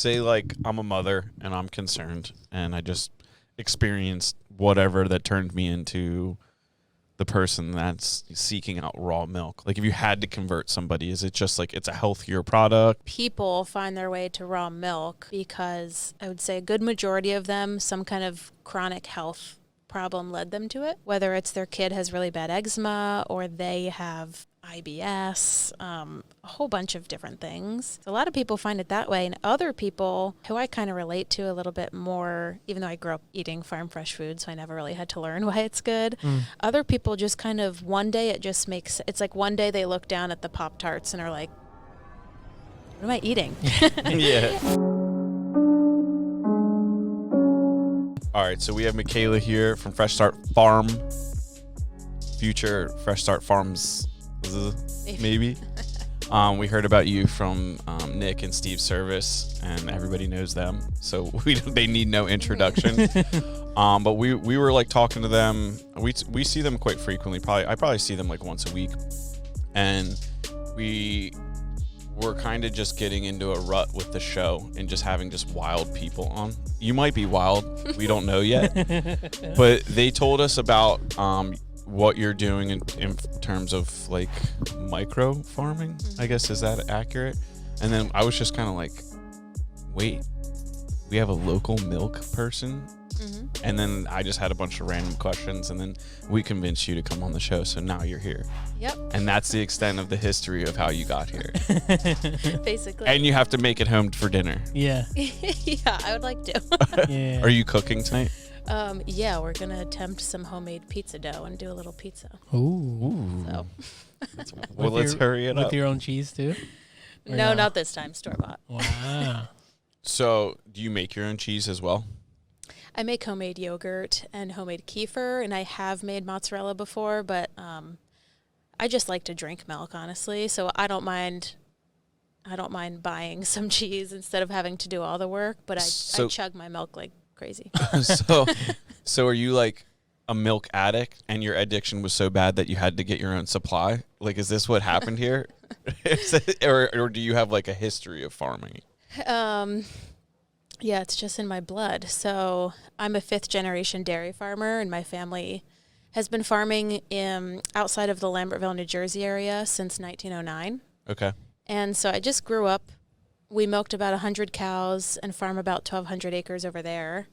say like I'm a mother and I'm concerned and I just experienced whatever that turned me into the person that's seeking out raw milk. Like if you had to convert somebody, is it just like it's a healthier product? People find their way to raw milk because I would say a good majority of them, some kind of chronic health problem led them to it, whether it's their kid has really bad eczema or they have IBS, a whole bunch of different things. So a lot of people find it that way, and other people who I kind of relate to a little bit more, even though I grew up eating farm fresh food, so I never really had to learn why it's good. Other people just kind of one day it just makes, it's like one day they look down at the Pop-Tarts and are like, what am I eating? Yeah. All right, so we have Mikayla here from Fresh Start Farm, future Fresh Start Farms, maybe. We heard about you from Nick and Steve's service, and everybody knows them, so they need no introduction. But we were like talking to them. We see them quite frequently. I probably see them like once a week, and we were kind of just getting into a rut with the show and just having just wild people on. You might be wild. We don't know yet. But they told us about what you're doing in terms of like micro farming, I guess. Is that accurate? And then I was just kind of like, wait, we have a local milk person? And then I just had a bunch of random questions, and then we convinced you to come on the show, so now you're here. Yep. And that's the extent of the history of how you got here. Basically. And you have to make it home for dinner. Yeah. Yeah, I would like to. Yeah. Are you cooking tonight? Yeah, we're going to attempt some homemade pizza dough and do a little pizza. Ooh. So. Well, let's hurry it up. With your own cheese, too? No, not this time. Store-bought. Wow. So, do you make your own cheese as well? I make homemade yogurt and homemade kefir, and I have made mozzarella before, but I just like to drink milk, honestly. So I don't mind buying some cheese instead of having to do all the work, but I chug my milk like crazy. So are you like a milk addict and your addiction was so bad that you had to get your own supply? Like, is this what happened here? or do you have like a history of farming? Yeah, it's just in my blood. So I'm a 5th-generation dairy farmer, and my family has been farming outside of the Lambertville, New Jersey area since 1909. Okay. And so I just grew up. We milked about 100 cows and farm about 1,200 acres over there.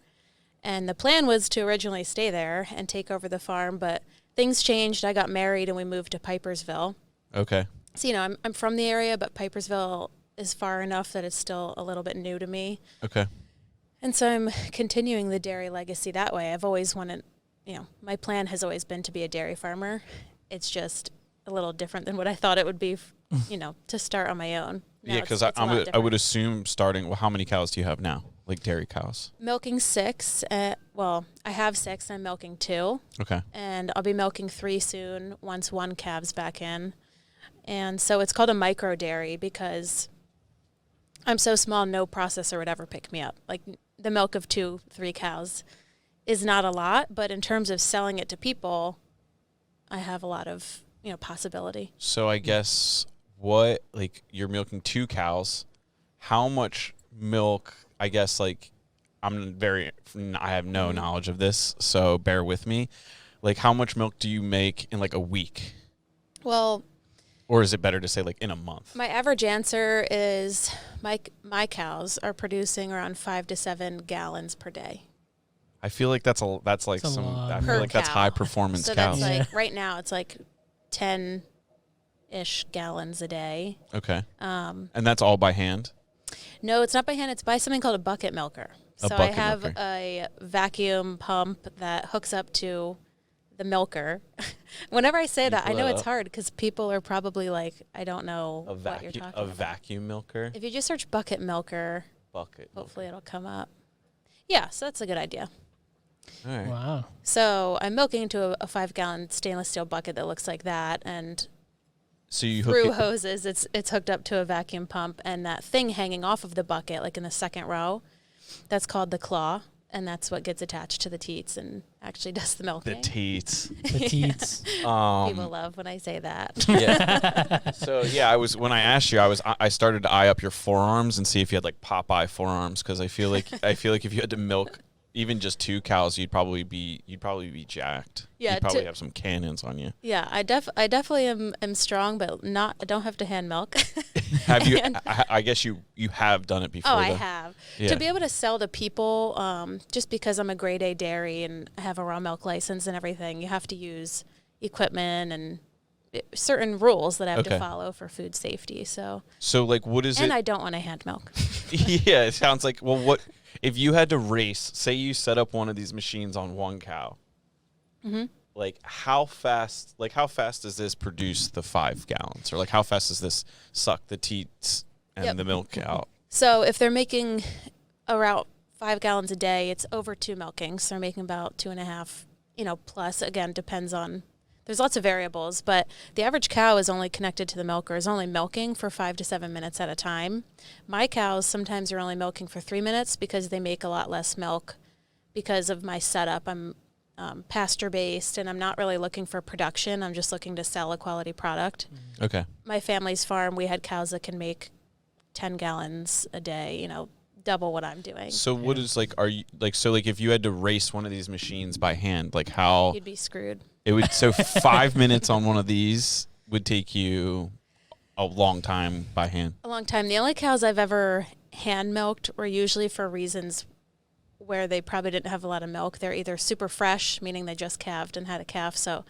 And the plan was to originally stay there and take over the farm, but things changed. I got married, and we moved to Pipersville. Okay. So, I'm from the area, but Pipersville is far enough that it's still a little bit new to me. Okay. And so I'm continuing the dairy legacy that way. I've always wanted, my plan has always been to be a dairy farmer. It's just a little different than what I thought it would be, to start on my own. Now yeah, because I would assume starting, well, how many cows do you have now? Like dairy cows? Milking 6. I have 6. I'm milking 2. Okay. And I'll be milking 3 soon once one calves back in. And so it's called a micro dairy because I'm so small, no processor would ever pick me up. Like the milk of 2-3 cows is not a lot, but in terms of selling it to people, I have a lot of, possibility. So I guess you're milking 2 cows. How much milk, I guess, like I have no knowledge of this, so bear with me. Like how much milk do you make in like a week? Well, or is it better to say like in a month? My average answer is my cows are producing around 5 to 7 gallons per day. I feel like that's that's high performance so cows. So that's like right now it's like 10-ish gallons a day. Okay. And that's all by hand? No, it's not by hand. It's by something called a bucket milker. I have a vacuum pump that hooks up to the milker. Whenever I say that, I know it's hard because people are probably like, I don't know what you're talking about. A vacuum milker? If you just search bucket milker, hopefully it'll come up. Yeah, so that's a good idea. All right. Wow. So I'm milking into a 5-gallon stainless steel bucket that looks like that, and so you through hoses, it's hooked up to a vacuum pump, and that thing hanging off of the bucket, like in the second row, that's called the claw. and that's what gets attached to the teats and actually does the milking. The teats. The teats. People love when I say that. Yeah. So yeah, when I asked you, I started to eye up your forearms and see if you had like Popeye forearms, because I feel like if you had to milk even just 2 cows, you'd probably be jacked. Yeah, you'd probably have some cannons on you. Yeah, I definitely am strong, but I don't have to hand milk. Have you? I guess you have done it before. Oh, I have. Yeah. To be able to sell to people, just because I'm a grade A dairy and I have a raw milk license and everything, you have to use equipment and certain rules that I have to follow for food safety. So like, what is it? And I don't want to hand milk. Yeah, it sounds like, well, what if you had to race, say you set up one of these machines on 1 cow, like how fast does this produce the 5 gallons? Or like how fast does this suck the teats and the milk out? So if they're making around 5 gallons a day, it's over 2 milkings. So they're making about 2.5, plus. Again, depends on, there's lots of variables, but the average cow is only connected to the milker, is only milking for 5 to 7 minutes at a time. My cows sometimes are only milking for 3 minutes because they make a lot less milk because of my setup. I'm pasture-based, and I'm not really looking for production. I'm just looking to sell a quality product. Okay. My family's farm, we had cows that can make 10 gallons a day, double what I'm doing. So what is like, are you like, so like if you had to race one of these machines by hand, like how? You'd be screwed. It would, so 5 minutes on one of these would take you a long time by hand. A long time. The only cows I've ever hand milked were usually for reasons where they probably didn't have a lot of milk. They're either super fresh, meaning they just calved and had a calf, so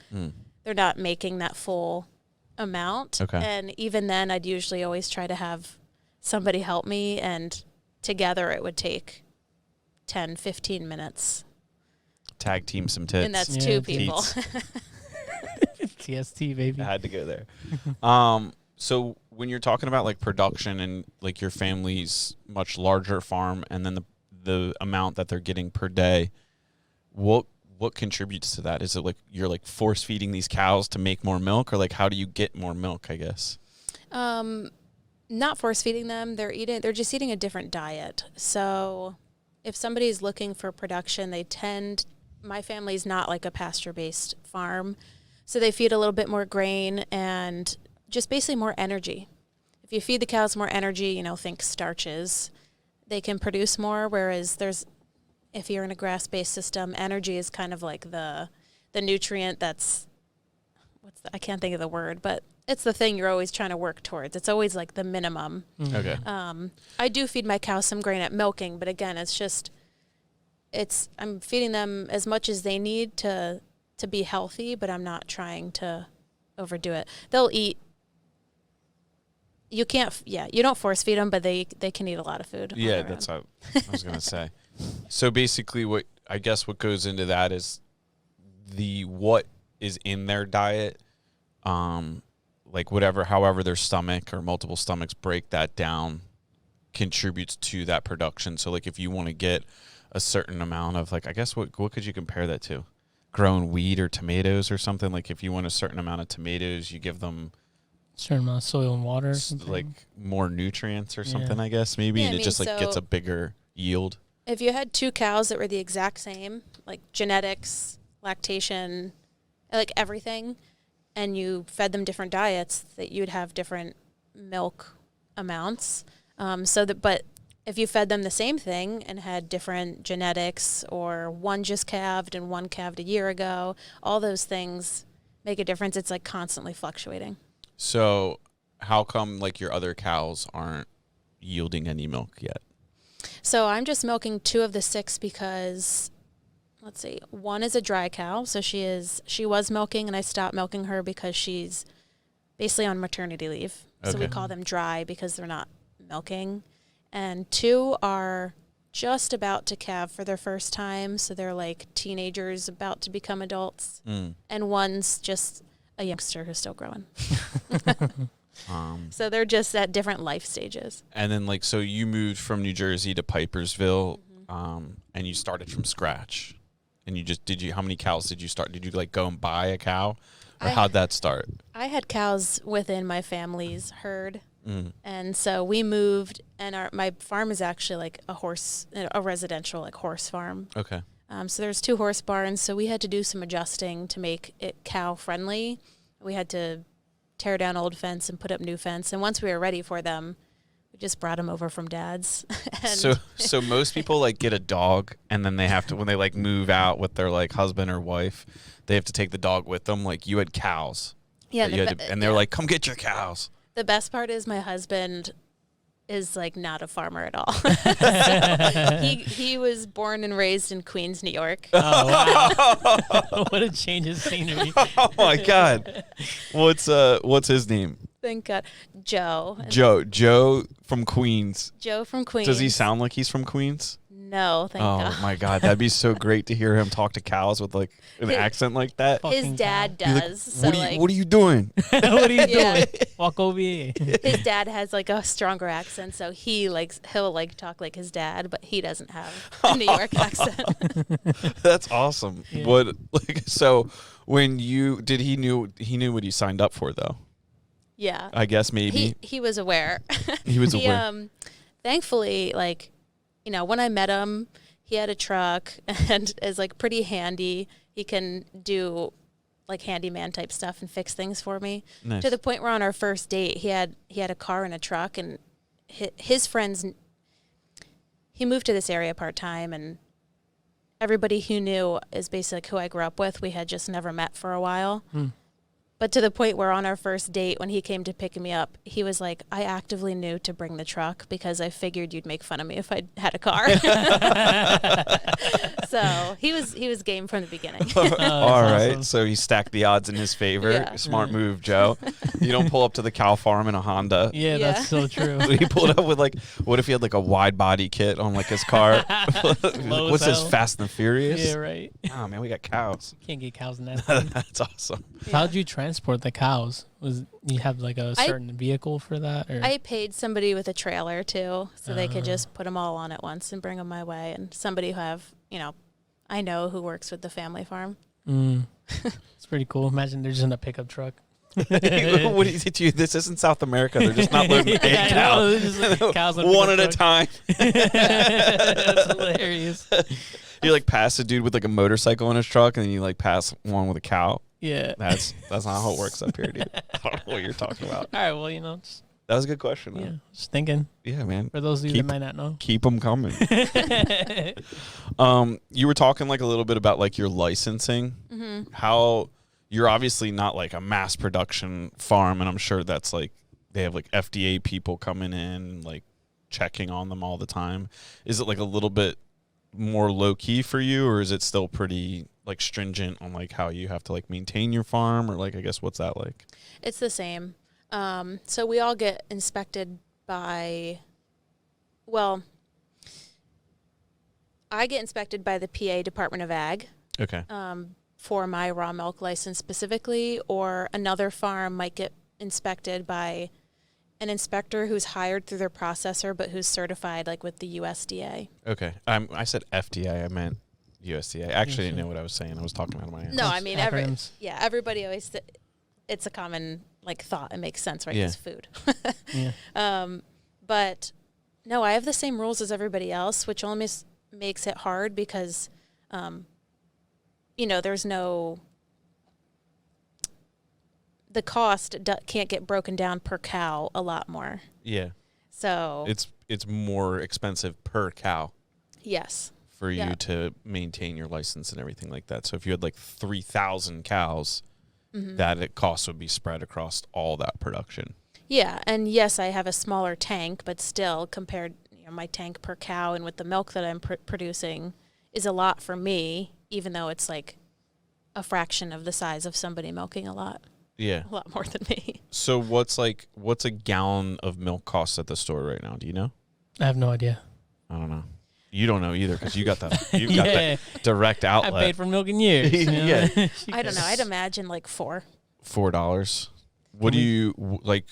they're not making that full amount. Okay. And even then, I'd usually always try to have somebody help me, and together it would take 10, 15 minutes. Tag team some tits. And that's 2 people. TST, baby. I had to go there. So when you're talking about like production and like your family's much larger farm, and then the amount that they're getting per day, what contributes to that? Is it like you're like force feeding these cows to make more milk, or like how do you get more milk, I guess? Not force feeding them. They're just eating a different diet. So if somebody's looking for production, my family's not like a pasture-based farm, so they feed a little bit more grain and just basically more energy. If you feed the cows more energy, think starches, they can produce more, whereas if you're in a grass-based system, energy is kind of like the nutrient that's, I can't think of the word, but it's the thing you're always trying to work towards. It's always like the minimum. Okay. I do feed my cows some grain at milking, but again, I'm feeding them as much as they need to be healthy, but I'm not trying to overdo it. They'll eat. You don't force feed them, but they can eat a lot of food. Yeah, that's what I was going to say. So basically what goes into that is what is in their diet, like however their stomach or multiple stomachs break that down contributes to that production. So like if you want to get a certain amount of like, I guess what could you compare that to? Growing wheat or tomatoes or something? Like if you want a certain amount of tomatoes, you give them certain amount of soil and water or something. Like more nutrients or something, I guess maybe. Yeah, and it just like gets a bigger yield. If you had 2 cows that were the exact same, like genetics, lactation, like everything, and you fed them different diets, that you'd have different milk amounts. But if you fed them the same thing and had different genetics, or one just calved and one calved a year ago, all those things make a difference. It's like constantly fluctuating. So how come like your other cows aren't yielding any milk yet? So I'm just milking 2 of the 6 because, let's see, one is a dry cow. So she was milking, and I stopped milking her because she's basically on maternity leave. Okay. So we call them dry because they're not milking. And 2 are just about to calve for their first time. So they're like teenagers about to become adults. And one's just a youngster who's still growing. So they're just at different life stages. And then like, so you moved from New Jersey to Pipersville, and you started from scratch. And how many cows did you start? Did you like go and buy a cow, or how'd that start? I had cows within my family's herd. And so we moved, and my farm is actually like a residential like horse farm. Okay. So there's 2 horse barns, so we had to do some adjusting to make it cow friendly. We had to tear down old fence and put up new fence. And once we were ready for them, we just brought them over from Dad's. And So most people like get a dog, and then they have to, when they like move out with their like husband or wife, they have to take the dog with them. Like you had cows. Yeah. And they're like, come get your cows. The best part is my husband is like not a farmer at all. he was born and raised in Queens, New York. Oh, wow. What a change of scenery. Oh my God. What's his name? Thank God. Joe from Queens. Joe from Queens. Does he sound like he's from Queens? No, thank God. Oh my God, that'd be so great to hear him talk to cows with like an accent like that. His dad does. Like, what are you doing? What are you doing? Walk over here. His dad has like a stronger accent, so he'll like talk like his dad, but he doesn't have a New York accent. That's awesome. Yeah. So when he knew what he signed up for though? Yeah. I guess maybe. He was aware. He was aware. Thankfully, like, you know, when I met him, he had a truck and is like pretty handy. He can do like handyman type stuff and fix things for me. Nice. To the point where on our first date, he had a car and a truck, and his friends. He moved to this area part time, and everybody who knew is basically who I grew up with. We had just never met for a while. But to the point where on our first date, when he came to pick me up, he was like, I actively knew to bring the truck because I figured you'd make fun of me if I had a car. So he was game from the beginning. All right. Awesome. So he stacked the odds in his favor. Yeah. Smart move, Joe. You don't pull up to the cow farm in a Honda. Yeah, that's so true. He pulled up with like, what if he had like a wide body kit on like his car? Low What's as this, hell. Fast and Furious? Yeah, right. Oh man, we got cows. Can't get cows in that thing. That's awesome. How'd you transport the cows? Was you have like a certain vehicle for that? Or? I paid somebody with a trailer too, so they could just put them all on at once and bring them my way. And somebody who I know who works with the family farm. It's pretty cool. Imagine they're just in a pickup truck. What is it? This isn't South America. They're just not loading Yeah, a cow. I know, just like cows on One at a pickup truck. time. That's hilarious. You like pass a dude with like a motorcycle in his truck, and then you like pass one with a cow. Yeah. That's not how it works up here, dude. I don't know what you're talking about. All right. Well, just, That was a good question, though. yeah, just thinking Yeah, man. for those of you that might not know. Keep them coming. You were talking like a little bit about like your licensing. How you're obviously not like a mass production farm, and I'm sure that's like they have like FDA people coming in like checking on them all the time. Is it like a little bit more low key for you, or is it still pretty like stringent on like how you have to like maintain your farm, or like I guess what's that like? It's the same. So we all get inspected by, well, I get inspected by the PA Department of Ag. Okay. For my raw milk license specifically, or another farm might get inspected by an inspector who's hired through their processor but who's certified like with the USDA. Okay. I said FDA. I meant USDA. I actually didn't know what I was saying. I was talking out of my ass. No, I mean Acronyms. everybody always it's a common like thought. It makes sense, right? Yeah. It's food. Yeah. But no, I have the same rules as everybody else, which only makes it hard because there's no, the cost can't get broken down per cow a lot more. Yeah. So It's more expensive per cow yes. for you to maintain your license and everything like that. So if you had like 3,000 cows, that cost would be spread across all that production. Yeah, and yes, I have a smaller tank, but still compared, my tank per cow and with the milk that I'm producing is a lot for me, even though it's like a fraction of the size of somebody milking a lot. Yeah. A lot more than me. So what's a gallon of milk costs at the store right now? Do you know? I have no idea. I don't know. You don't know either because you got the direct I outlet. paid for milk in years. Yeah. I don't know. I'd imagine like $4. $4. What do you like?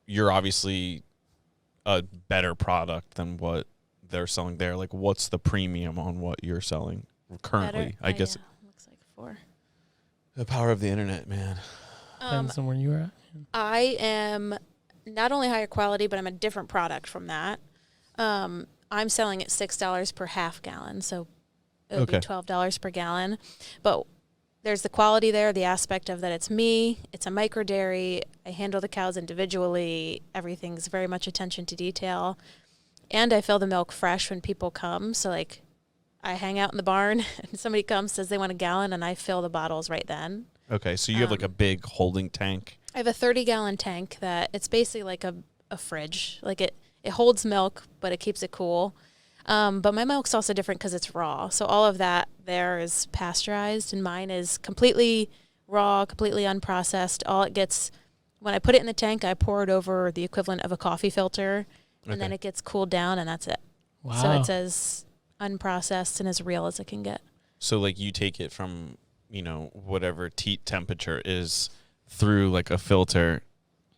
You're obviously a better product than what they're selling there. Like, what's the premium on what you're selling currently? Better? I guess Yeah, looks like $4. the power of the internet, man. Depends on where you were at. I am not only higher quality, but I'm a different product from that. I'm selling at $6 per half gallon, so it would be $12 per gallon. But there's the quality there, the aspect of that it's me, it's a micro dairy, I handle the cows individually, everything's very much attention to detail. And I fill the milk fresh when people come. So, like, I hang out in the barn and somebody comes, says they want a gallon, and I fill the bottles right then. Okay, so you have like a big holding tank? I have a 30-gallon tank that it's basically like a fridge. Like, it holds milk, but it keeps it cool. But my milk's also different because it's raw. So all of that there is pasteurized, and mine is completely raw, completely unprocessed. All it gets, when I put it in the tank, I pour it over the equivalent of a coffee filter, and then it gets cooled down, and that's it. Wow. So it's as unprocessed and as real as it can get. So, like, you take it from, you know, whatever teat temperature is through, like, a filter,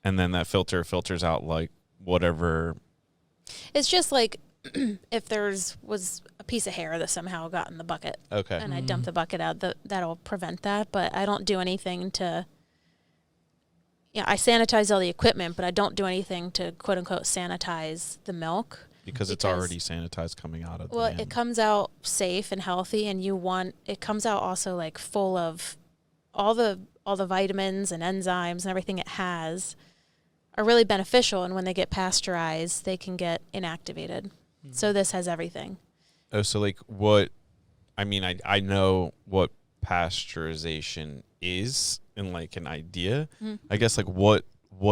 and then that filter filters out, like, whatever. It's just like if was a piece of hair that somehow got in the bucket. Okay. And I dump the bucket out, that'll prevent that. But I don't do anything to, I sanitize all the equipment, but I don't do anything to, quote unquote, sanitize the milk. Because it's already sanitized coming out of the Well, it comes out safe and healthy, and it comes out also like full of all the vitamins and enzymes and everything it has are really beneficial, and when they get pasteurized, they can get inactivated. Mm-hmm. So this has everything. Oh, so like what, I mean, I know what pasteurization is in like an idea. Mm-hmm. I guess like what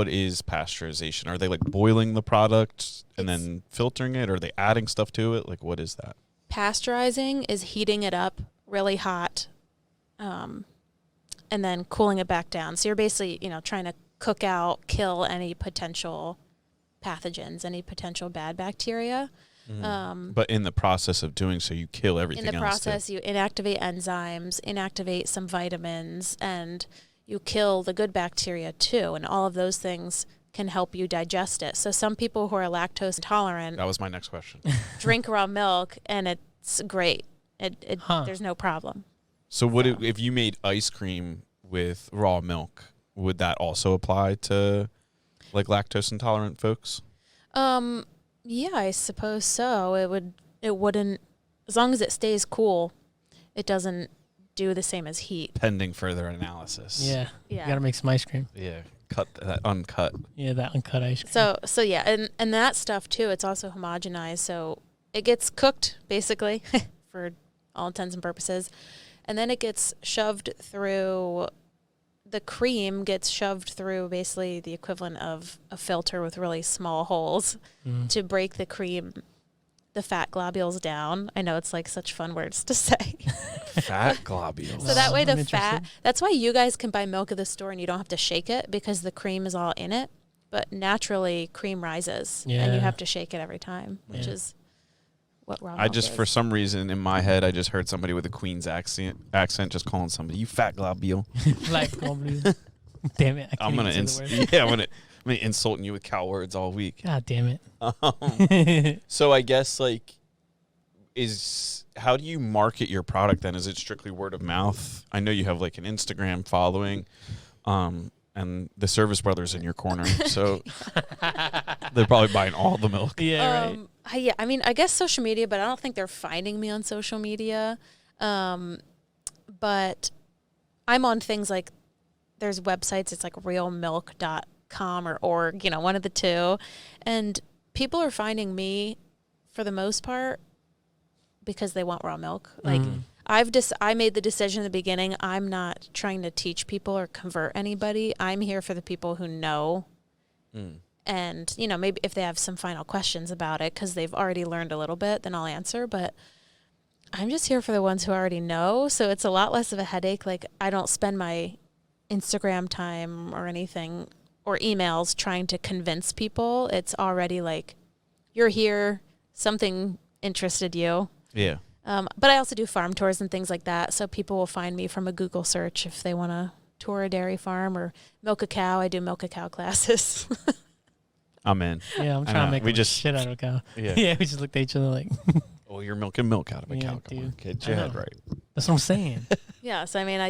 is pasteurization? Are they like boiling the product and then filtering it? Or are they adding stuff to it? Like what is that? Pasteurizing is heating it up really hot and then cooling it back down. So you're basically, trying to cook out, kill any potential pathogens, any potential bad bacteria. Mm-hmm. But in the process of doing so, you kill everything else. In the process, you inactivate enzymes, inactivate some vitamins, and you kill the good bacteria too. And all of those things can help you digest it. So some people who are lactose intolerant. That was my next question. Drink raw milk, and it's great. There's no problem. So if you made ice cream with raw milk, would that also apply to like lactose intolerant folks? Yeah, I suppose so. It wouldn't, as long as it stays cool, it doesn't do the same as heat. Pending further analysis. Yeah. You got to make some ice cream. Yeah. Cut that uncut. Yeah, that uncut ice cream. So yeah, and that stuff too, it's also homogenized, so it gets cooked basically for all intents and purposes. And then it gets shoved through, the cream gets shoved through basically the equivalent of a filter with really small holes to break the cream, the fat globules down. I know it's like such fun words to say. Fat globules. So that way the fat, that's why you guys can buy milk at the store and you don't have to shake it because the cream is all in it. But naturally cream rises and you have to shake it every time, which is what raw milk is. For some reason in my head, I just heard somebody with a Queen's accent just calling somebody, you fat globule. Fat globule. Damn it. I'm going to insulting you with cow words all week. God damn it. So I guess like how do you market your product then? Is it strictly word of mouth? I know you have like an Instagram following, and the Service Brothers in your corner, so they're probably buying all the milk. Yeah, right. Yeah, I mean, I guess social media, but I don't think they're finding me on social media. But I'm on things like there's websites. It's like realmilk.com or org, one of the two, and people are finding me for the most part because they want raw milk. Like I made the decision in the beginning, I'm not trying to teach people or convert anybody. I'm here for the people who know. And, maybe if they have some final questions about it because they've already learned a little bit, then I'll answer. But I'm just here for the ones who already know. So it's a lot less of a headache. Like I don't spend my Instagram time or anything or emails trying to convince people. It's already like, you're here, something interested you. Yeah. But I also do farm tours and things like that. So people will find me from a Google search if they want to tour a dairy farm or milk a cow. I do milk a cow classes. I'm in. Yeah, I'm trying to make shit out of a cow. Yeah, we just looked at each other like, oh, you're milking milk out of a cow. Come dude. on, get your head right. That's what I'm saying. Yeah, so I mean,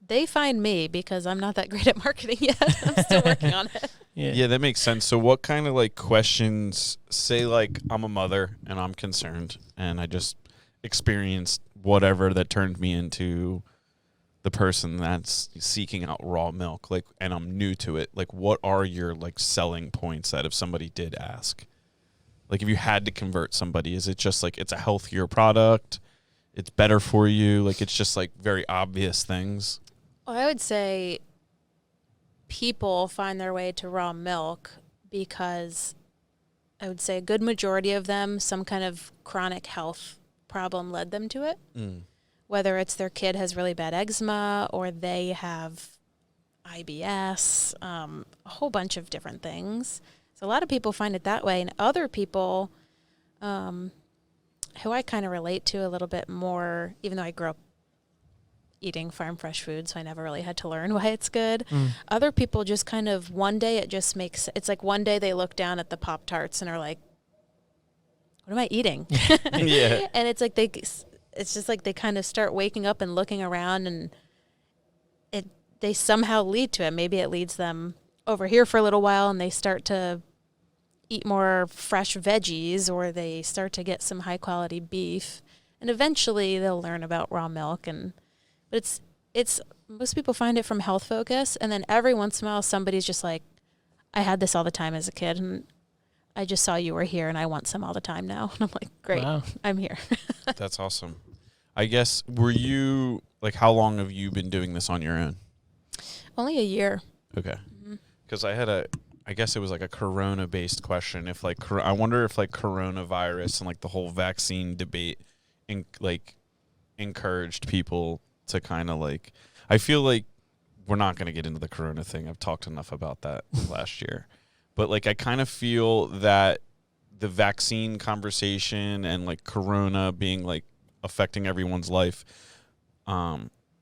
they find me because I'm not that great at marketing yet. I'm still working on it. Yeah, that makes sense. So what kind of like questions, say like I'm a mother and I'm concerned and I just experienced whatever that turned me into the person that's seeking out raw milk, like, and I'm new to it. Like, what are your like selling points that if somebody did ask, like if you had to convert somebody, is it just like it's a healthier product, it's better for you, like it's just like very obvious things? Well, I would say people find their way to raw milk because I would say a good majority of them, some kind of chronic health problem led them to it. Whether it's their kid has really bad eczema or they have IBS, a whole bunch of different things. So a lot of people find it that way. And other people who I kind of relate to a little bit more, even though I grew up eating farm fresh food, so I never really had to learn why it's good. Other people just kind of one day it just makes, it's like one day they look down at the Pop-Tarts and are like, what am I eating? Yeah. And it's like it's just like they kind of start waking up and looking around and they somehow lead to it. Maybe it leads them over here for a little while and they start to eat more fresh veggies or they start to get some high quality beef and eventually they'll learn about raw milk. But it's most people find it from Health Focus, and then every once in a while somebody's just like, I had this all the time as a kid and I just saw you were here and I want some all the time now. And I'm like, great, wow. I'm here. That's awesome. I guess, were you, like, how long have you been doing this on your own? Only a year. Okay. Because I had I guess it was like a corona-based question. If like, I wonder if like coronavirus and like the whole vaccine debate, encouraged people to kind of like, I feel like we're not going to get into the corona thing. I've talked enough about that last year. But like, I kind of feel that the vaccine conversation and like corona being like affecting everyone's life,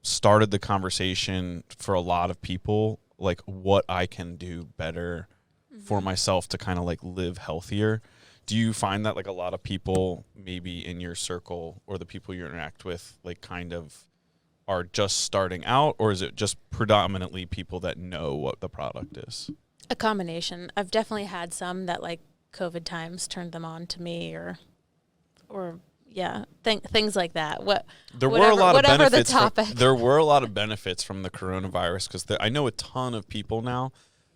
started the conversation for a lot of people, like what I can do better for myself to kind of like live healthier. Do you find that like a lot of people maybe in your circle or the people you interact with like kind of are just starting out, or is it just predominantly people that know what the product is? A combination. I've definitely had some that like COVID times turned them on to me or yeah, things like that. There were a lot of benefits. There were a lot of benefits from the coronavirus because I know a ton of people now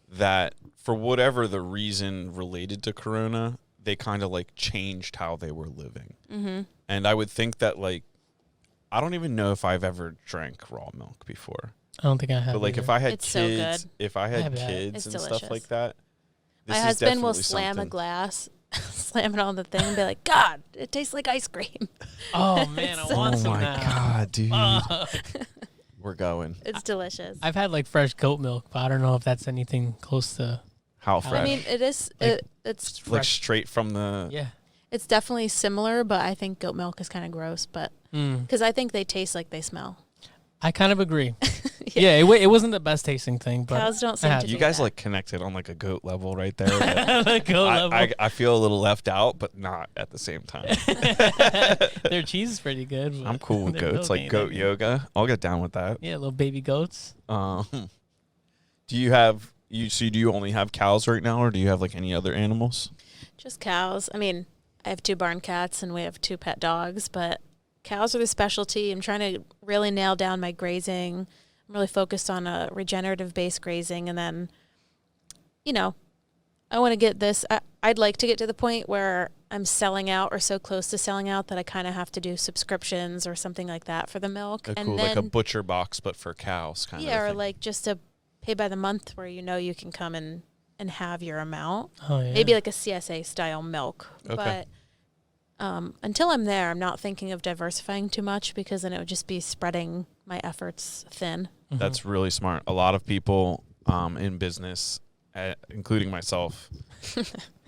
that for whatever the reason related to corona, they kind of like changed how they were living. And I would think that like, I don't even know if I've ever drank raw milk before. I don't think I have. But like either. if I had It's kids, so good. if I had kids It's and delicious. stuff like that, this My is husband will definitely slam something. a glass, slam it on the thing and be like, God, it tastes like ice cream. Oh man, I want some now. Oh my God, dude. We're going. It's delicious. I've had like fresh goat milk, but I don't know if that's anything close to How fresh? I mean, it is, Like, it's like straight from the... yeah. It's definitely similar, but I think goat milk is kind of gross, but because I think they taste like they smell. I kind of agree. Yeah, it wasn't the best tasting thing, but Cows don't seem to do You guys that. like connected on like a goat level right there. the goat level. I feel a little left out, but not at the same time. Their cheese is pretty good. I'm cool with their goats, milk like ain't goat that good. yoga. I'll get down with that. Yeah, little baby goats. Do you only have cows right now, or do you have like any other animals? Just cows. I mean, I have 2 barn cats and we have 2 pet dogs, but cows are the specialty. I'm trying to really nail down my grazing. I'm really focused on a regenerative-based grazing, and then, I want to get this. I'd like to get to the point where I'm selling out or so close to selling out that I kind of have to do subscriptions or something like that for the milk. Oh, and cool, then, like a butcher box, but for cows, kind of. Yeah, or thing. like just a pay by the month where you can come and have your amount. Oh yeah. Maybe like a CSA style milk. Okay. But until I'm there, I'm not thinking of diversifying too much because then it would just be spreading my efforts thin. That's really smart. A lot of people in business, including myself,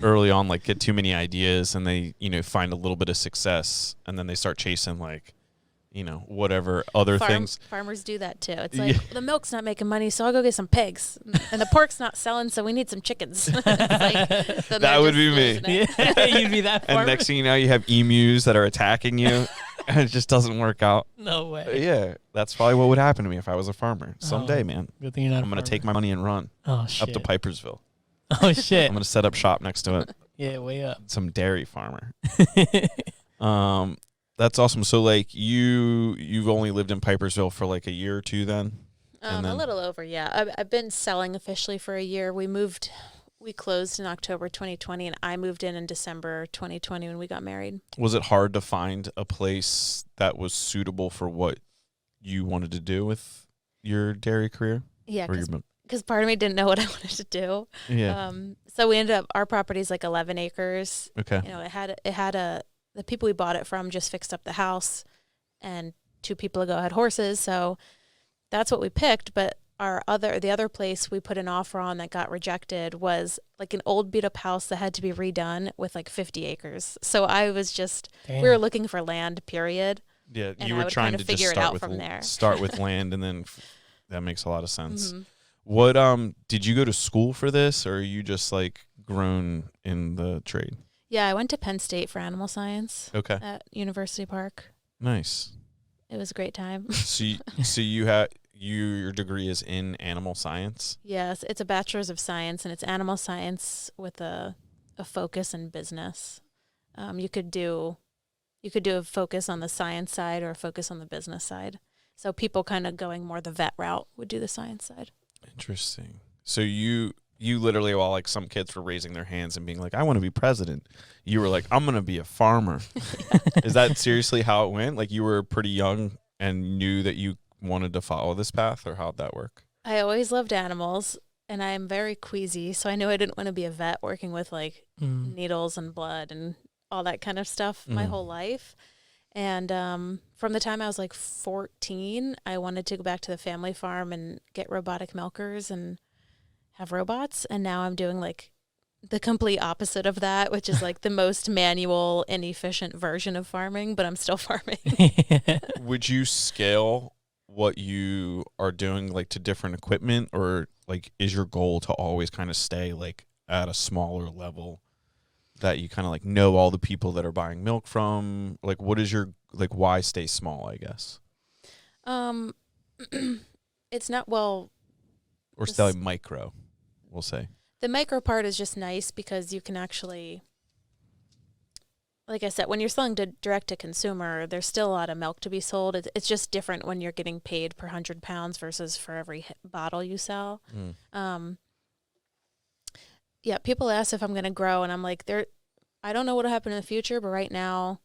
early on, like get too many ideas and they, find a little bit of success and then they start chasing like, whatever other things. Farmers do that too. It's like, the milk's not making money, so I'll go get some pigs. And the pork's not selling, so we need some chickens. That would be me. Yeah, you'd be that farmer. And next thing you know, you have emus that are attacking you. and it just doesn't work out. No way. Yeah, that's probably what would happen to me if I was a farmer. Someday, man. Good thing you're not. I'm going to take my money and run up to Pipersville. Oh, shit. I'm going to set up shop next to it. Yeah, way up. Some dairy farmer. That's awesome. So, like, you've only lived in Pipersville for, like, a year or two then? A little over, yeah. I've been selling officially for a year. We closed in October 2020, and I moved in December 2020 when we got married. Was it hard to find a place that was suitable for what you wanted to do with your dairy career? Yeah, because part of me didn't know what I wanted to do. Yeah. So we ended up, our property's like 11 acres. Okay. You know, the people we bought it from just fixed up the house, and 2 people ago had horses. So that's what we picked. But the other place we put an offer on that got rejected was like an old beat up house that had to be redone with like 50 acres. So I was we were looking for land, period. Yeah, and you were trying to figure just it out from there. Start with land, and then that makes a lot of sense. Mm-hmm. What did you go to school for this, or are you just like grown in the trade? Yeah, I went to Penn State for animal science. Okay. At University Park. Nice. It was a great time. So your degree is in animal science? Yes, it's a bachelor's of science, and it's animal science with a focus in business. You could do a focus on the science side or a focus on the business side. So people kind of going more the vet route would do the science side. Interesting. So you literally, while like some kids were raising their hands and being like, I want to be president, you were like, I'm going to be a farmer. Is that seriously how it went? Like you were pretty young and knew that you wanted to follow this path, or how'd that work? I always loved animals, and I am very queasy, so I knew I didn't want to be a vet working with like needles and blood and all that kind of stuff my whole life. And from the time I was like 14, I wanted to go back to the family farm and get robotic milkers and have robots. And now I'm doing like the complete opposite of that, which is like the most manual, inefficient version of farming, but I'm still farming. Would you scale what you are doing like to different equipment, or like is your goal to always kind of stay like at a smaller level that you kind of like know all the people that are buying milk from? Like what is your like why stay small, I guess? It's not or stay like micro, we'll say. The micro part is just nice because you can actually, like I said, when you're selling direct to consumer, there's still a lot of milk to be sold. It's just different when you're getting paid per 100 pounds versus for every bottle you sell. Yeah, people ask if I'm going to grow, and I'm like, I don't know what'll happen in the future, but right now,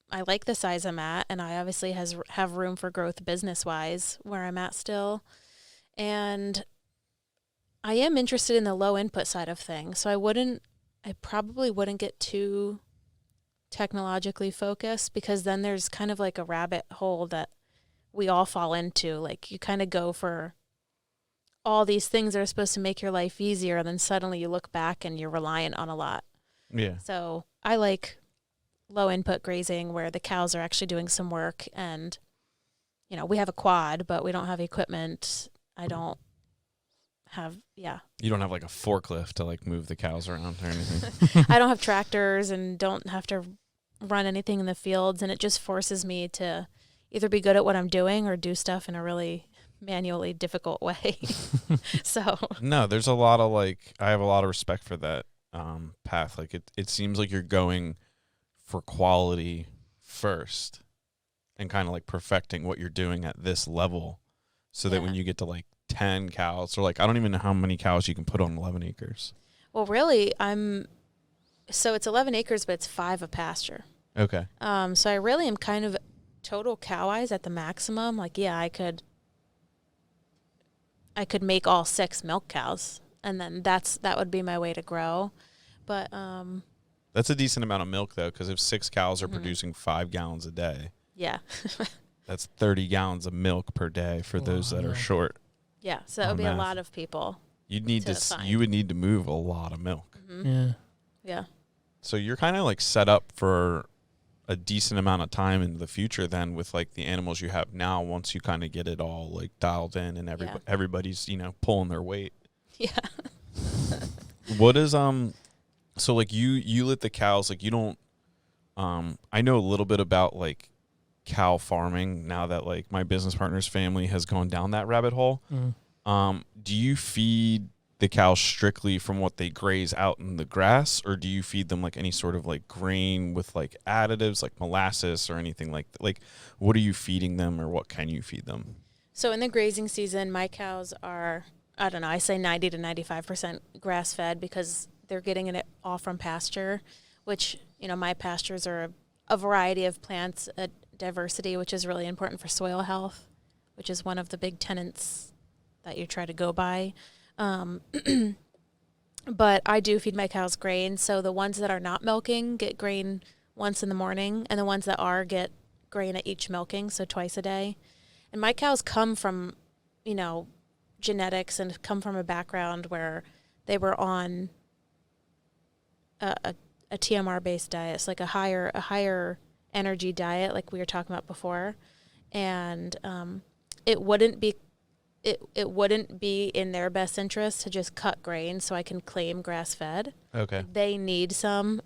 I like the size I'm at, and I obviously have room for growth business-wise where I'm at still. And I am interested in the low input side of things, so I probably wouldn't get too technologically focused, because then there's kind of like a rabbit hole that we all fall into. Like you kind of go for all these things that are supposed to make your life easier, and then suddenly you look back and you're reliant on a lot. Yeah. So I like low input grazing where the cows are actually doing some work, and you know, we have a quad, but we don't have equipment. I don't have, You don't have like a forklift to like move the cows around or anything. I don't have tractors and don't have to run anything in the fields, and it just forces me to either be good at what I'm doing or do stuff in a really manually difficult way. So no, there's a lot of like, I have a lot of respect for that path. Like it seems like you're going for quality first and kind of like perfecting what you're doing at this level, so that when you get to like 10 cows, or like, I don't even know how many cows you can put on 11 acres. Well, really, so it's 11 acres, but it's 5 of pasture. Okay. So I really am kind of total cow eyes at the maximum. Like, yeah, I could make all 6 milk cows, and then that would be my way to grow. But that's a decent amount of milk though, because if 6 cows are producing 5 gallons a day, yeah, that's 30 gallons of milk per day for those that are short. Yeah, so that would be a lot of people. You would need to move a lot of milk. Yeah. Yeah. So you're kind of like set up for a decent amount of time in the future then, with like the animals you have now, once you kind of get it all like dialed in and everybody's, you know, pulling their weight. Yeah. What is so like you let the cows, like you don't I know a little bit about like cow farming now that like my business partner's family has gone down that rabbit hole. Do you feed the cows strictly from what they graze out in the grass, or do you feed them like any sort of like grain with like additives like molasses or anything like that? Like what are you feeding them, or what can you feed them? So in the grazing season, my cows are, I don't know, I say 90 to 95% grass fed because they're getting it all from pasture, which, you know, my pastures are a variety of plants, a diversity, which is really important for soil health, which is one of the big tenets that you try to go by. But I do feed my cows grain. So the ones that are not milking get grain once in the morning, and the ones that are get grain at each milking, so twice a day. And my cows come from, you know, genetics and come from a background where they were on a TMR-based diet. It's like a higher energy diet, like we were talking about before. And it wouldn't be in their best interest to just cut grain so I can claim grass-fed. Okay. They need some.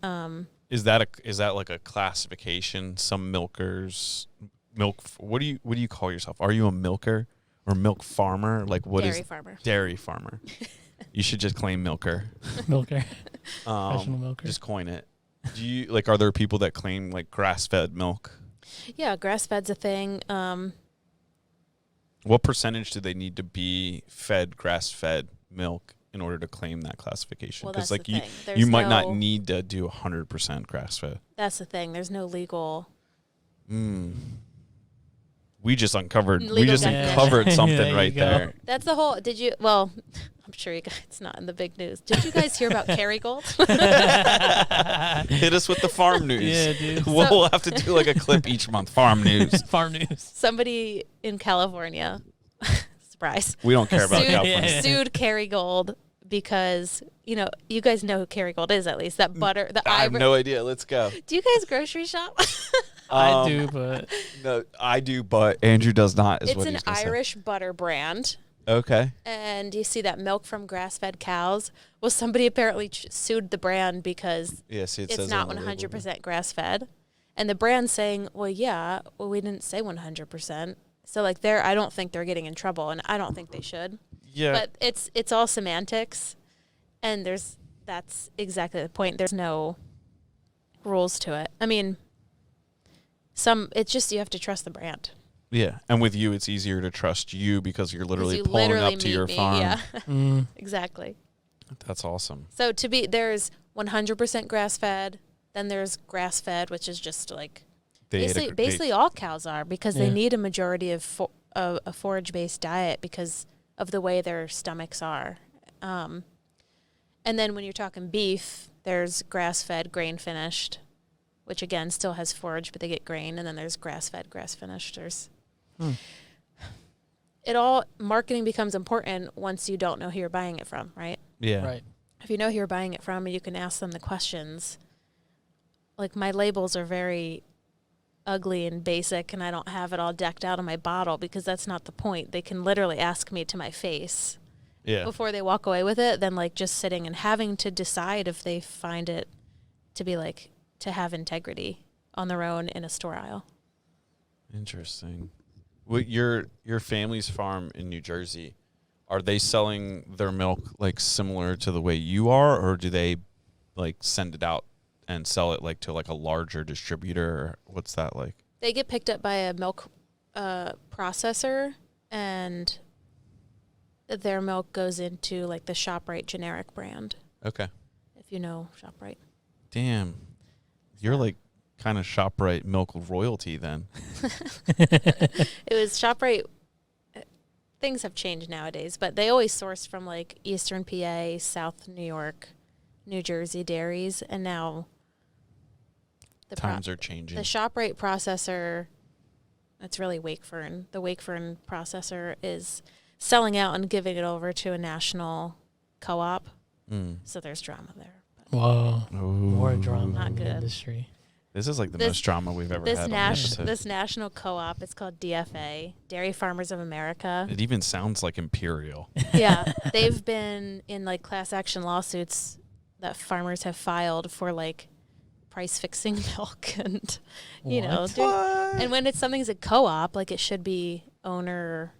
Is that like a classification? Some milkers what do you call yourself? Are you a milker or milk farmer? Like what Dairy is farmer. Dairy farmer. You should just claim milker. Milker. Professional milker. Just coin it. Do you like, are there people that claim like grass-fed milk? Yeah, grass-fed's a thing. What percentage do they need to be fed grass-fed milk in order to claim that classification? Well, Because that's like the thing. you might not need to do 100% grass-fed. That's the thing. There's no legal. We just uncovered. Legal We just definition. uncovered something There you right go. there. That's the whole. Did you? Well, I'm sure you guys. It's not in the big news. Did you guys hear about Kerrygold? Hit us with the farm news. Yeah, dude. We'll have to do like a clip each month. Farm news. Farm news. Somebody in California, surprise, We don't care about sued, California. sued Kerrygold because, you know, you guys know who Kerrygold is, at least. That butter. I have no idea. Let's go. Do you guys grocery shop? I do, but No, I do, but Andrew does not. Is It's what an he's gonna say. Irish butter brand. Okay. And you see that milk from grass-fed cows. Well, somebody apparently sued the brand because Yes, it it's says not on the label. 100% grass-fed. And the brand's saying, well, yeah, well, we didn't say 100%. So, like, I don't think they're getting in trouble, and I don't think they should. Yeah. But it's all semantics, and that's exactly the point. There's no rules to it. I mean, it's just you have to trust the brand. Yeah, and with you, it's easier to trust you because you're literally You pulling literally up to meet your me, farm. Yeah, exactly. That's awesome. So there's 100% grass-fed, then there's grass-fed, which is just like basically all cows are, because they need a majority of a forage-based diet because of the way their stomachs are. And then when you're talking beef, there's grass-fed, grain-finished, which again still has forage, but they get grain. And then there's grass-fed, grass-finished. Marketing becomes important once you don't know who you're buying it from, right? Yeah. right. If you know who you're buying it from, you can ask them the questions. Like, my labels are very ugly and basic, and I don't have it all decked out on my bottle because that's not the point. They can literally ask me to my face before they walk away with it, than like just sitting and having to decide if they find it to be like to have integrity on their own in a store aisle. Interesting. What your family's farm in New Jersey, are they selling their milk like similar to the way you are, or do they like send it out and sell it like to like a larger distributor? Or what's that like? They get picked up by a milk processor, and their milk goes into like the ShopRite generic brand. Okay. If you know ShopRite. Damn. You're like kind of ShopRite milk royalty then. It was ShopRite. Things have changed nowadays, but they always source from like Eastern PA, South New York, New Jersey dairies, and now the times are changing. The ShopRite processor, that's really Wakefern. The Wakefern processor is selling out and giving it over to a national co-op. So there's drama there. Whoa. Ooh. More drama Not in the good. industry. This is like the most drama we've ever had on this episode. This national co-op, it's called DFA, Dairy Farmers of America. It even sounds like imperial. Yeah, they've been in like class action lawsuits that farmers have filed for like price fixing milk and, What? and when it's something's a co-op, like it should be owner